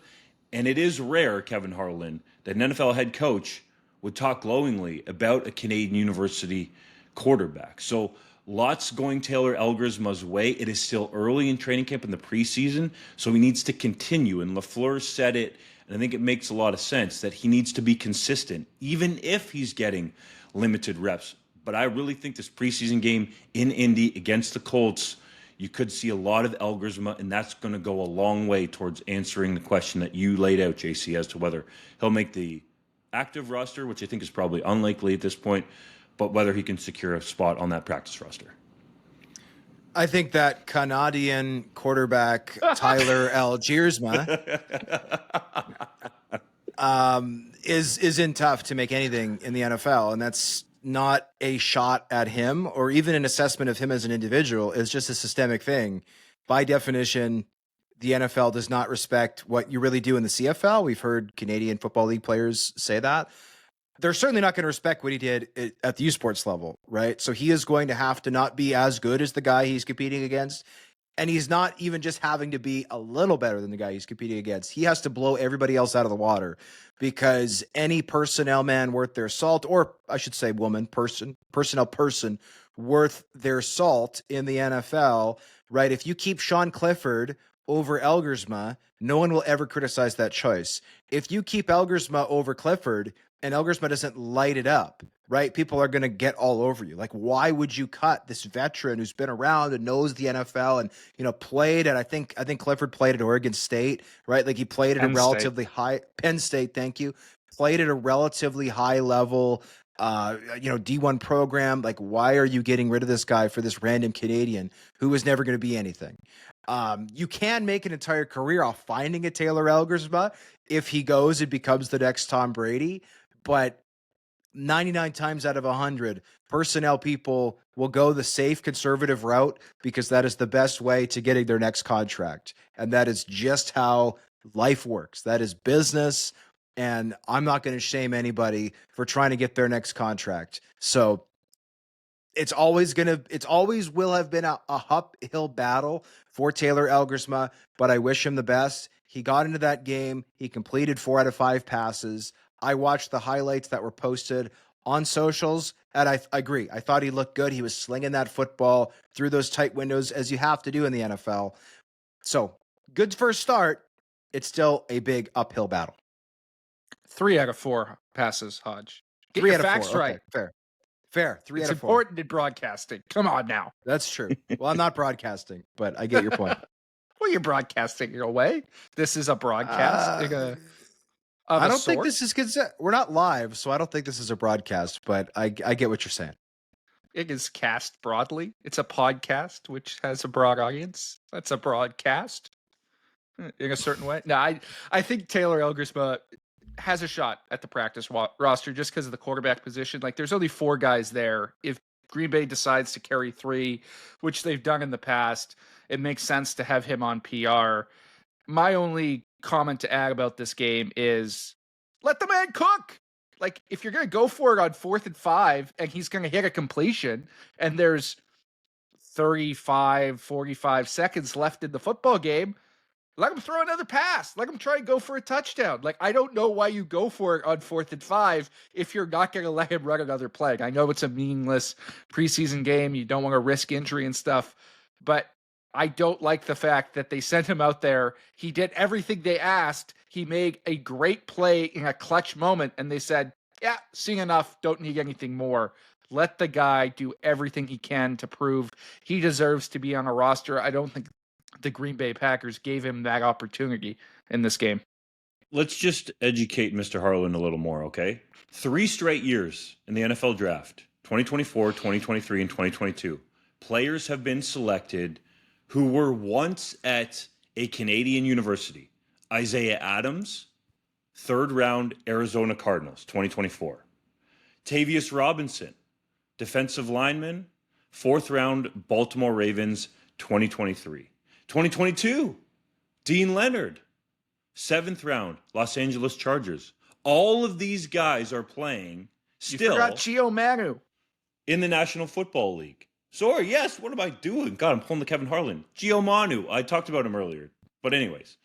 And it is rare, Kevin Harlan, that an NFL head coach would talk glowingly about a Canadian university quarterback. So lots going Taylor Elgersma's way. It is still early in training camp in the preseason, so he needs to continue. And LaFleur said it, and I think it makes a lot of sense, that he needs to be consistent, even if he's getting limited reps. But I really think this preseason game in Indy against the Colts, you could see a lot of Elgersma, and that's going to go a long way towards answering the question that you laid out, JC, as to whether he'll make the active roster, which I think is probably unlikely at this point, but whether he can secure a spot on that practice roster. I think that Canadian quarterback Tyler Elgersma isn't tough to make anything in the NFL, and that's not a shot at him or even an assessment of him as an individual. It's just a systemic thing. By definition, the NFL does not respect what you really do in the CFL. We've heard Canadian Football League players say that. They're certainly not going to respect what he did at the U Sports level, right? So he is going to have to not be as good as the guy he's competing against. And he's not even just having to be a little better than the guy he's competing against. He has to blow everybody else out of the water, because any personnel man worth their salt, or I should say personnel person worth their salt in the NFL, right? If you keep Sean Clifford over Elgersma, no one will ever criticize that choice. If you keep Elgersma over Clifford and Elgersma doesn't light it up, right, people are going to get all over you. Like, why would you cut this veteran who's been around and knows the NFL and, played at, I think Clifford played at Oregon State, right? Like, he played at a relatively high Penn State. Thank you. Played at a relatively high level, D1 program. Like, why are you getting rid of this guy for this random Canadian who is never going to be anything? You can make an entire career off finding a Taylor Elgersma if he goes and becomes the next Tom Brady, but 99 times out of 100, personnel people will go the safe, conservative route because that is the best way to getting their next contract. And that is just how life works. That is business. And I'm not going to shame anybody for trying to get their next contract. So it's always will have been a uphill battle for Taylor Elgersma, but I wish him the best. He got into that game. He completed 4 out of 5 passes. I watched the highlights that were posted on socials, and I agree. I thought he looked good. He was slinging that football through those tight windows, as you have to do in the NFL. So, good first start. It's still a big uphill battle. 3 out of 4 passes, Hodge. Get 3 your out of facts 4. right. Okay, fair. 3 It's out of 4. important in broadcasting. Come on now. That's true. Well, I'm not broadcasting, but I get your point. Well, you're broadcasting your way. This is a broadcast. I don't think this is good. We're not live, so I don't think this is a broadcast, but I get what you're saying. It is cast broadly. It's a podcast, which has a broad audience. That's a broadcast in a certain way. No, I think Taylor Elgersma has a shot at the practice roster just because of the quarterback position. Like, there's only 4 guys there. If Green Bay decides to carry 3, which they've done in the past, it makes sense to have him on PR. My only comment to add about this game is let the man cook. Like, if you're going to go for it on 4th and 5 and he's going to hit a completion and there's 35, 45 seconds left in the football game, let him throw another pass. Let him try and go for a touchdown. Like, I don't know why you go for it on 4th and 5 if you're not going to let him run another play. I know it's a meaningless preseason game. You don't want to risk injury and stuff, but I don't like the fact that they sent him out there. He did everything they asked. He made a great play in a clutch moment, and they said, yeah, seeing enough, don't need anything more. Let the guy do everything he can to prove he deserves to be on a roster. I don't think the Green Bay Packers gave him that opportunity in this game. Let's just educate Mr. Harlan a little more, okay? 3 straight years in the NFL draft, 2024, 2023, and 2022, players have been selected who were once at a Canadian university. Isaiah Adams, 3rd round Arizona Cardinals, 2024. Tavius Robinson, defensive lineman, 4th round Baltimore Ravens, 2023. 2022, Dean Leonard, 7th round, Los Angeles Chargers. All of these guys are playing You still forgot Gio Manu. in the National Football League. Sorry, yes, what am I doing? God, I'm pulling the Kevin Harlan. Gio Manu, I talked about him earlier. But anyways,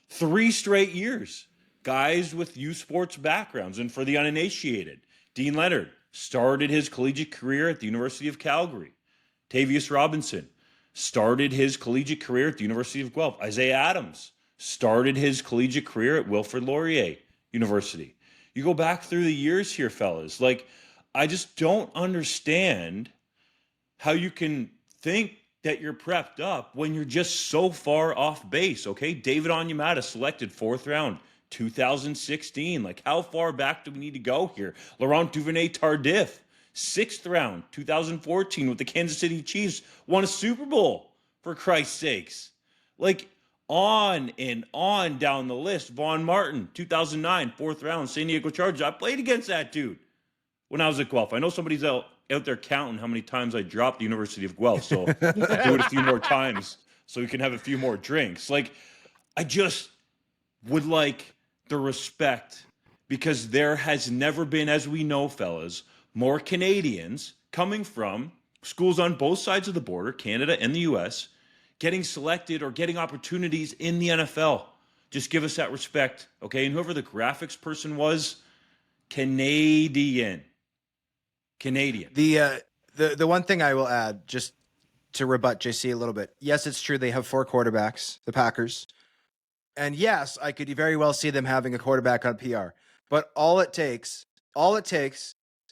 3 straight years. Guys with youth sports backgrounds. And for the uninitiated, Dean Leonard started his collegiate career at the University of Calgary. Tavius Robinson started his collegiate career at the University of Guelph. Isaiah Adams started his collegiate career at Wilfrid Laurier University. You go back through the years here, fellas. Like, I just don't understand how you can think that you're prepped up when you're just so far off base, okay? David Onyemata selected 4th round, 2016. Like, how far back do we need to go here? Laurent Duvernay-Tardif, 6th round, 2014 with the Kansas City Chiefs, won a Super Bowl, for Christ's sakes. Like, on and on down the list. Vaughn Martin, 2009, 4th round, San Diego Chargers. I played against that dude when I was at Guelph. I know somebody's out there counting how many times I dropped the University of Guelph, so I'll do it a few more times so we can have a few more drinks. Like, I just would like the respect, because there has never been, as we know, fellas, more Canadians coming from schools on both sides of the border, Canada and the U.S., getting selected or getting opportunities in the NFL. Just give us that respect, okay? And whoever the graphics person was, Canadian. The one thing I will add, just to rebut JC a little bit. Yes, it's true they have 4 quarterbacks, the Packers. And yes, I could very well see them having a quarterback on PR. But all it takes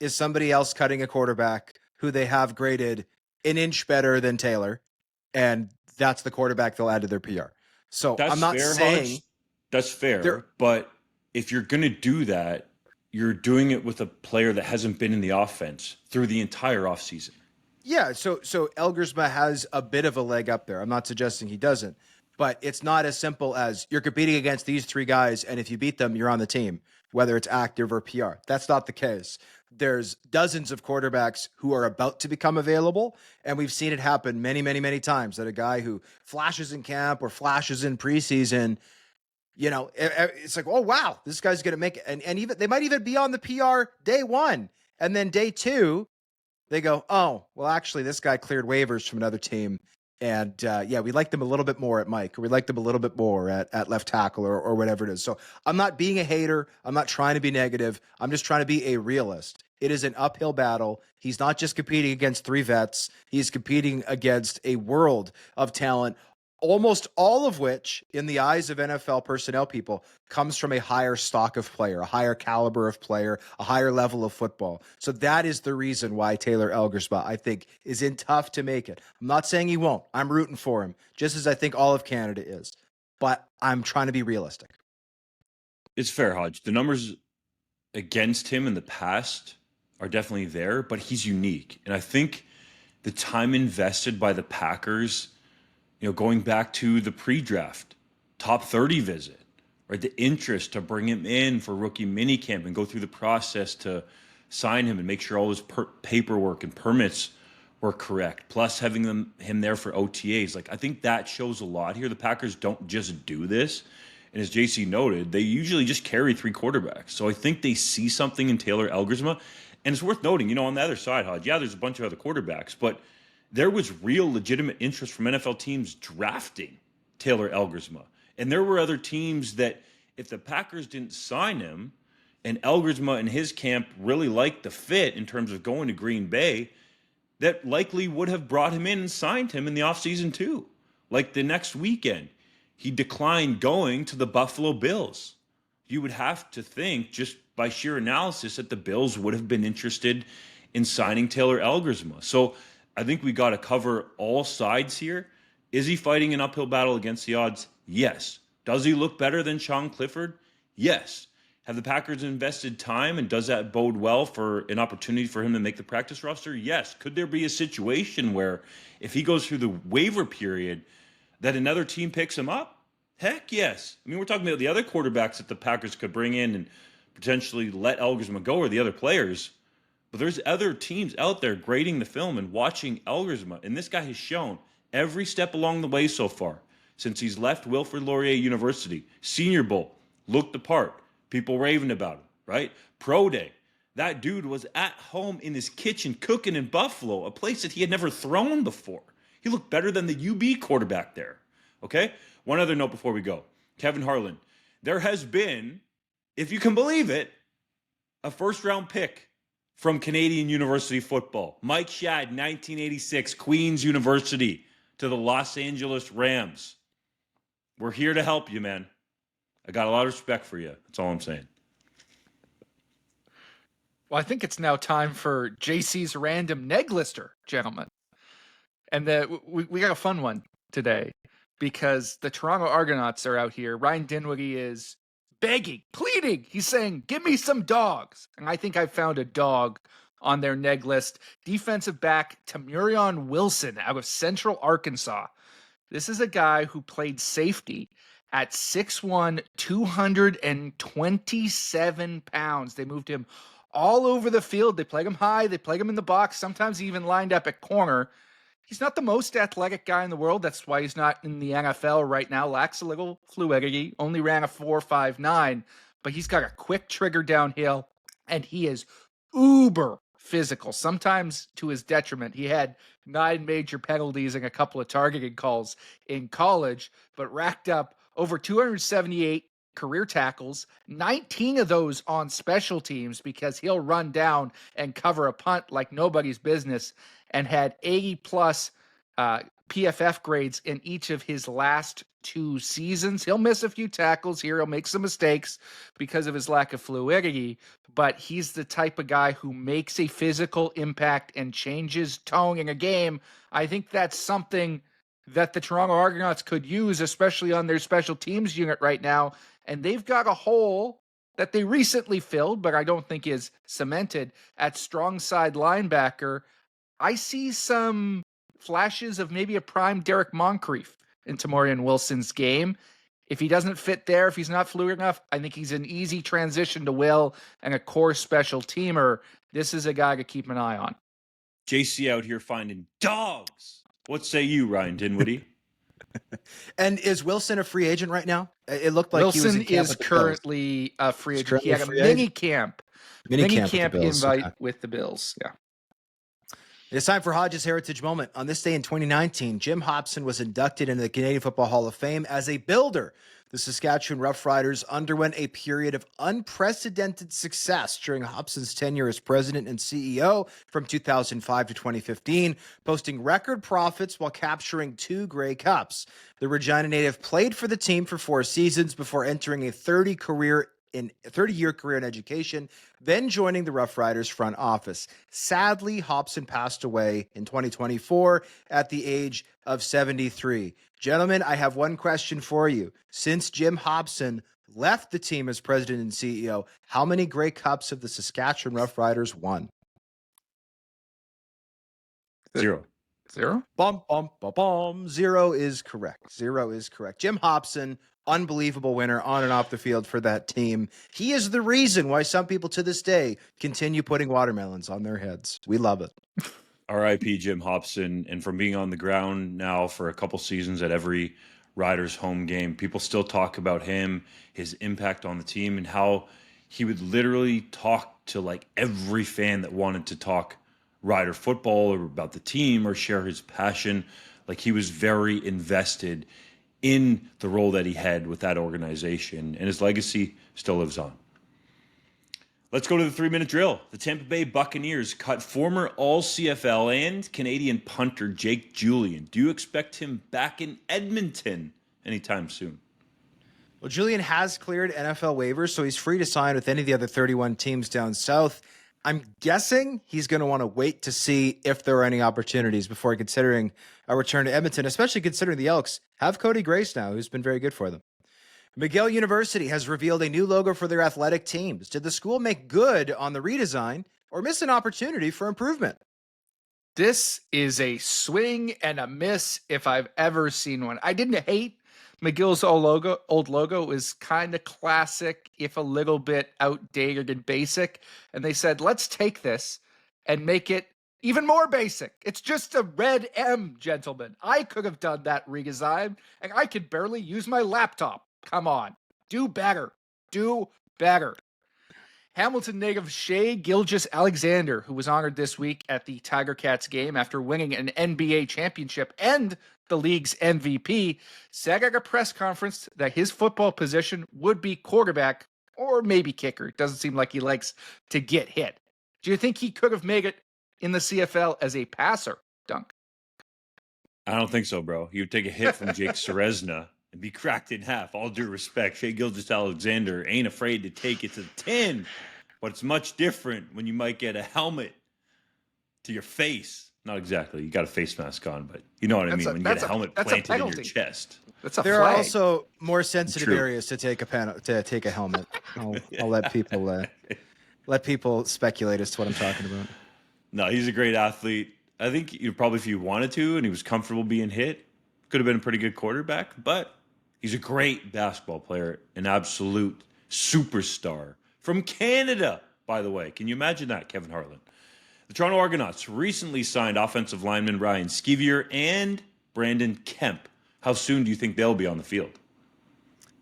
is somebody else cutting a quarterback who they have graded an inch better than Taylor, and that's the quarterback they'll add to their PR. So That's I'm not fair, saying Hodge. That's fair, but if you're going to do that, you're doing it with a player that hasn't been in the offense through the entire offseason. Yeah, so Elgersma has a bit of a leg up there. I'm not suggesting he doesn't, but it's not as simple as you're competing against these 3 guys, and if you beat them, you're on the team, whether it's active or PR. That's not the case. There's dozens of quarterbacks who are about to become available, and we've seen it happen many, many, many times that a guy who flashes in camp or flashes in preseason, it's like, oh, wow, this guy's going to make it. And even they might even be on the PR day 1. And then day 2, they go, oh, well, actually, this guy cleared waivers from another team. And we like them a little bit more at Mike, or we like them a little bit more at left tackle or whatever it is. So I'm not being a hater. I'm not trying to be negative. I'm just trying to be a realist. It is an uphill battle. He's not just competing against 3 vets. He's competing against a world of talent, almost all of which, in the eyes of NFL personnel people, comes from a higher stock of player, a higher caliber of player, a higher level of football. So that is the reason why Taylor Elgersma, I think, is in tough to make it. I'm not saying he won't. I'm rooting for him, just as I think all of Canada is. But I'm trying to be realistic. It's fair, Hodge. The numbers against him in the past are definitely there, but he's unique. And I think the time invested by the Packers, going back to the pre-draft, top 30 visit, right? The interest to bring him in for rookie minicamp and go through the process to sign him and make sure all his paperwork and permits were correct, plus having him there for OTAs. Like, I think that shows a lot here. The Packers don't just do this. And as JC noted, they usually just carry 3 quarterbacks. So I think they see something in Taylor Elgersma. And it's worth noting, on the other side, Hodge, there's a bunch of other quarterbacks, but there was real legitimate interest from NFL teams drafting Taylor Elgersma. And there were other teams that, if the Packers didn't sign him and Elgersma and his camp really liked the fit in terms of going to Green Bay, that likely would have brought him in and signed him in the offseason too. Like the next weekend, he declined going to the Buffalo Bills. You would have to think, just by sheer analysis, that the Bills would have been interested in signing Taylor Elgersma. So I think we got to cover all sides here. Is he fighting an uphill battle against the odds? Yes. Does he look better than Sean Clifford? Yes. Have the Packers invested time, and does that bode well for an opportunity for him to make the practice roster? Yes. Could there be a situation where, if he goes through the waiver period, that another team picks him up? Heck yes. I mean, we're talking about the other quarterbacks that the Packers could bring in and potentially let Elgersma go, or the other players. But there's other teams out there grading the film and watching Elgersma. And this guy has shown every step along the way so far since he's left Wilfrid Laurier University. Senior Bowl, looked the part. People raving about him, right? Pro Day. That dude was at home in his kitchen cooking in Buffalo, a place that he had never thrown before. He looked better than the UB quarterback there. Okay? One other note before we go. Kevin Harlan. There has been, if you can believe it, a first-round pick from Canadian University football. Mike Shad, 1986, Queen's University, to the Los Angeles Rams. We're here to help you, man. I got a lot of respect for you. That's all I'm saying. Well, I think it's now time for JC's random neg lister, gentlemen. And we got a fun one today because the Toronto Argonauts are out here. Ryan Dinwiddie is begging, pleading. He's saying, give me some dogs. And I think I found a dog on their neg list. Defensive back Tamurion Wilson out of Central Arkansas. This is a guy who played safety at 6'1", 227 pounds. They moved him all over the field. They played him high. They played him in the box. Sometimes he even lined up at corner. He's not the most athletic guy in the world. That's why he's not in the NFL right now. Lacks a little fluidity. Only ran a 4.59, but he's got a quick trigger downhill, and he is uber physical, sometimes to his detriment. He had 9 major penalties and a couple of targeting calls in college, but racked up over 278 career tackles, 19 of those on special teams because he'll run down and cover a punt like nobody's business, and had 80-plus PFF grades in each of his last 2 seasons. He'll miss a few tackles here. He'll make some mistakes because of his lack of fluidity, but he's the type of guy who makes a physical impact and changes tone in a game. I think that's something that the Toronto Argonauts could use, especially on their special teams unit right now. And they've got a hole that they recently filled, but I don't think is cemented, at strong side linebacker. I see some flashes of maybe a prime Derek Moncrief in Tamurion Wilson's game. If he doesn't fit there, if he's not fluid enough, I think he's an easy transition to Will and a core special teamer. This is a guy to keep an eye on. JC out here finding dogs. What say you, Ryan Dinwiddie? And is Wilson a free agent right now? It looked like Wilson he was in camp is with the currently a free He's agent. He had a currently a free mini camp. Mini camp invite with the Bills. Yeah. It's time for Hodge's Heritage Moment. On this day in 2019, Jim Hopson was inducted into the Canadian Football Hall of Fame as a builder. The Saskatchewan Roughriders underwent a period of unprecedented success during Hopson's tenure as president and CEO from 2005 to 2015, posting record profits while capturing 2 Grey Cups. The Regina native played for the team for 4 seasons before entering a 30-year career in education, then joining the Rough Riders front office. Sadly, Hopson passed away in 2024 at the age of 73. Gentlemen, I have one question for you. Since Jim Hopson left the team as president and CEO, how many Grey Cups have the Saskatchewan Rough Riders won? 0. 0? Bum, bum, bum, bum. 0 is correct. 0 is correct. Jim Hopson, unbelievable winner on and off the field for that team. He is the reason why some people to this day continue putting watermelons on their heads. We love it. R.I.P. Jim Hopson. And from being on the ground now for a couple seasons at every Riders home game, people still talk about him, his impact on the team, and how he would literally talk to like every fan that wanted to talk Rider football or about the team or share his passion. Like, he was very invested in the role that he had with that organization, and his legacy still lives on. Let's go to the 3-minute drill. The Tampa Bay Buccaneers cut former All-CFL and Canadian punter Jake Julian. Do you expect him back in Edmonton anytime soon? Well, Julian has cleared NFL waivers, so he's free to sign with any of the other 31 teams down south. I'm guessing he's going to want to wait to see if there are any opportunities before considering a return to Edmonton, especially considering the Elks have Cody Grace now, who's been very good for them. McGill University has revealed a new logo for their athletic teams. Did the school make good on the redesign or miss an opportunity for improvement? This is a swing and a miss if I've ever seen one. I didn't hate McGill's old logo. It was kind of classic, if a little bit outdated and basic. And they said, let's take this and make it Even more basic. It's just a red M, gentlemen. I could have done that redesign, and I could barely use my laptop. Come on. Do better. Do better. Hamilton native Shea Gilgeous-Alexander, who was honored this week at the Tiger Cats game after winning an NBA championship and the league's MVP, said at a press conference that his football position would be quarterback or maybe kicker. It doesn't seem like he likes to get hit. Do you think he could have made it in the CFL as a passer, Dunk? I don't think so, bro. You would take a hit from Jake Serezna and be cracked in half. All due respect, Shea Gilgeous-Alexander ain't afraid to take it to the 10, but it's much different when you might get a helmet to your face. Not exactly. You got a face mask on, but you know what I mean. When you get a helmet planted in your chest. That's a There flag. are also more sensitive areas to take a helmet. I'll let people speculate as to what I'm talking about. No, he's a great athlete. I think probably if you wanted to and he was comfortable being hit, could have been a pretty good quarterback, but he's a great basketball player, an absolute superstar from Canada, by the way. Can you imagine that, Kevin Harlan? The Toronto Argonauts recently signed offensive lineman Ryan Skeevier and Brandon Kemp. How soon do you think they'll be on the field?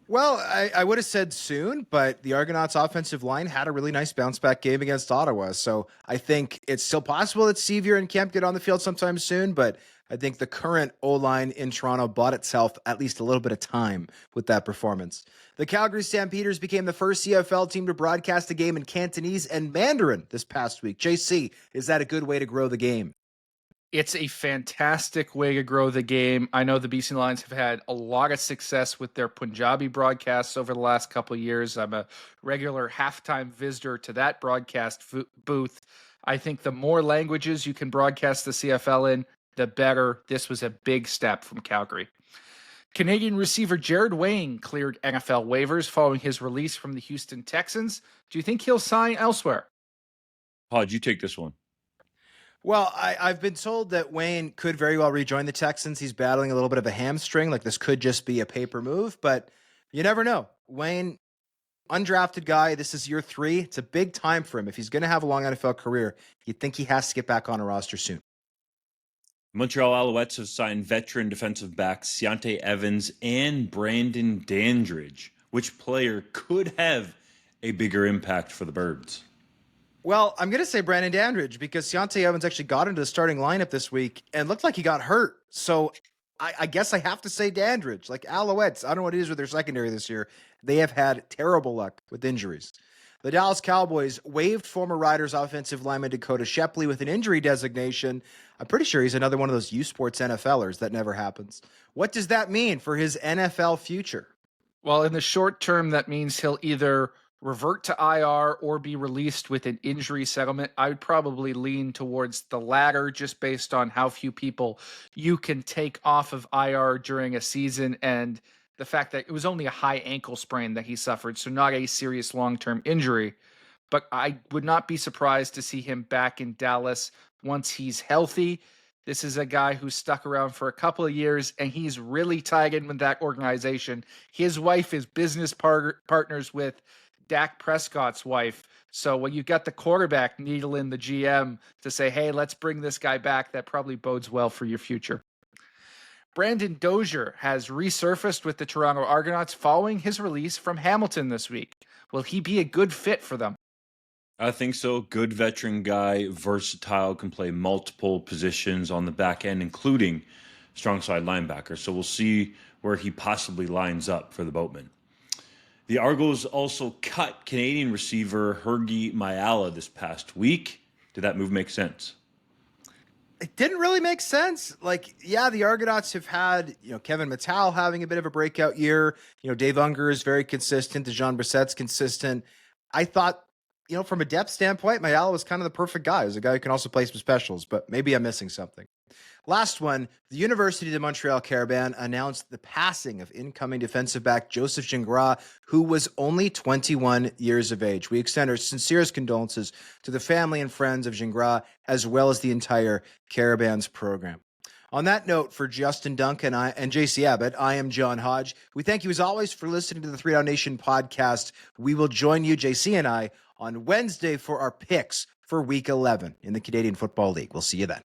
Well, I would have said soon, but the Argonauts offensive line had a really nice bounce back game against Ottawa. So I think it's still possible that Sevier and Kemp get on the field sometime soon, but I think the current O-line in Toronto bought itself at least a little bit of time with that performance. The Calgary Stampeders became the first CFL team to broadcast a game in Cantonese and Mandarin this past week. JC, is that a good way to grow the game? It's a fantastic way to grow the game. I know the BC Lions have had a lot of success with their Punjabi broadcasts over the last couple of years. I'm a regular halftime visitor to that broadcast booth. I think the more languages you can broadcast the CFL in, the better. This was a big step from Calgary. Canadian receiver Jared Wayne cleared NFL waivers following his release from the Houston Texans. Do you think he'll sign elsewhere? Hodge, you take this one. Well, I've been told that Wayne could very well rejoin the Texans. He's battling a little bit of a hamstring. Like, this could just be a paper move, but you never know. Wayne, undrafted guy. This is year 3. It's a big time for him. If he's going to have a long NFL career, you'd think he has to get back on a roster soon. Montreal Alouettes have signed veteran defensive backs Ciante Evans and Branden Dozier. Which player could have a bigger impact for the Birds? Well, I'm going to say Branden Dozier because Ciante Evans actually got into the starting lineup this week and looked like he got hurt. So I guess I have to say Dozier. Like, Alouettes, I don't know what it is with their secondary this year. They have had terrible luck with injuries. The Dallas Cowboys waived former Riders offensive lineman Dakota Shepley with an injury designation. I'm pretty sure he's another one of those U Sports NFLers that never happens. What does that mean for his NFL future? Well, in the short term, that means he'll either revert to IR or be released with an injury settlement. I would probably lean towards the latter just based on how few people you can take off of IR during a season and the fact that it was only a high ankle sprain that he suffered, so not a serious long-term injury. But I would not be surprised to see him back in Dallas once he's healthy. This is a guy who's stuck around for a couple of years, and he's really tied in with that organization. His wife is business partners with Dak Prescott's wife. So when you got the quarterback needling the GM to say, hey, let's bring this guy back, that probably bodes well for your future. Branden Dozier has resurfaced with the Toronto Argonauts following his release from Hamilton this week. Will he be a good fit for them? I think so. Good veteran guy, versatile, can play multiple positions on the back end, including strong side linebacker. So we'll see where he possibly lines up for the Boatmen. The Argos also cut Canadian receiver Hergy Mayala this past week. Did that move make sense? It didn't really make sense. Like, yeah, the Argonauts have had, Kevin Mattal having a bit of a breakout year. Dave Unger is very consistent. DeJean Brissett's consistent. I thought, from a depth standpoint, Mayala was kind of the perfect guy. He's a guy who can also play some specials, but maybe I'm missing something. Last one, the University de Montreal Carabin announced the passing of incoming defensive back Joseph Gingras, who was only 21 years of age. We extend our sincerest condolences to the family and friends of Gingras, as well as the entire Carabin's program. On that note, for Justin Duncan and JC Abbott, I am John Hodge. We thank you as always for listening to the 3DownNation podcast. We will join you, JC and I, on Wednesday for our picks for Week 11 in the Canadian Football League. We'll see you then.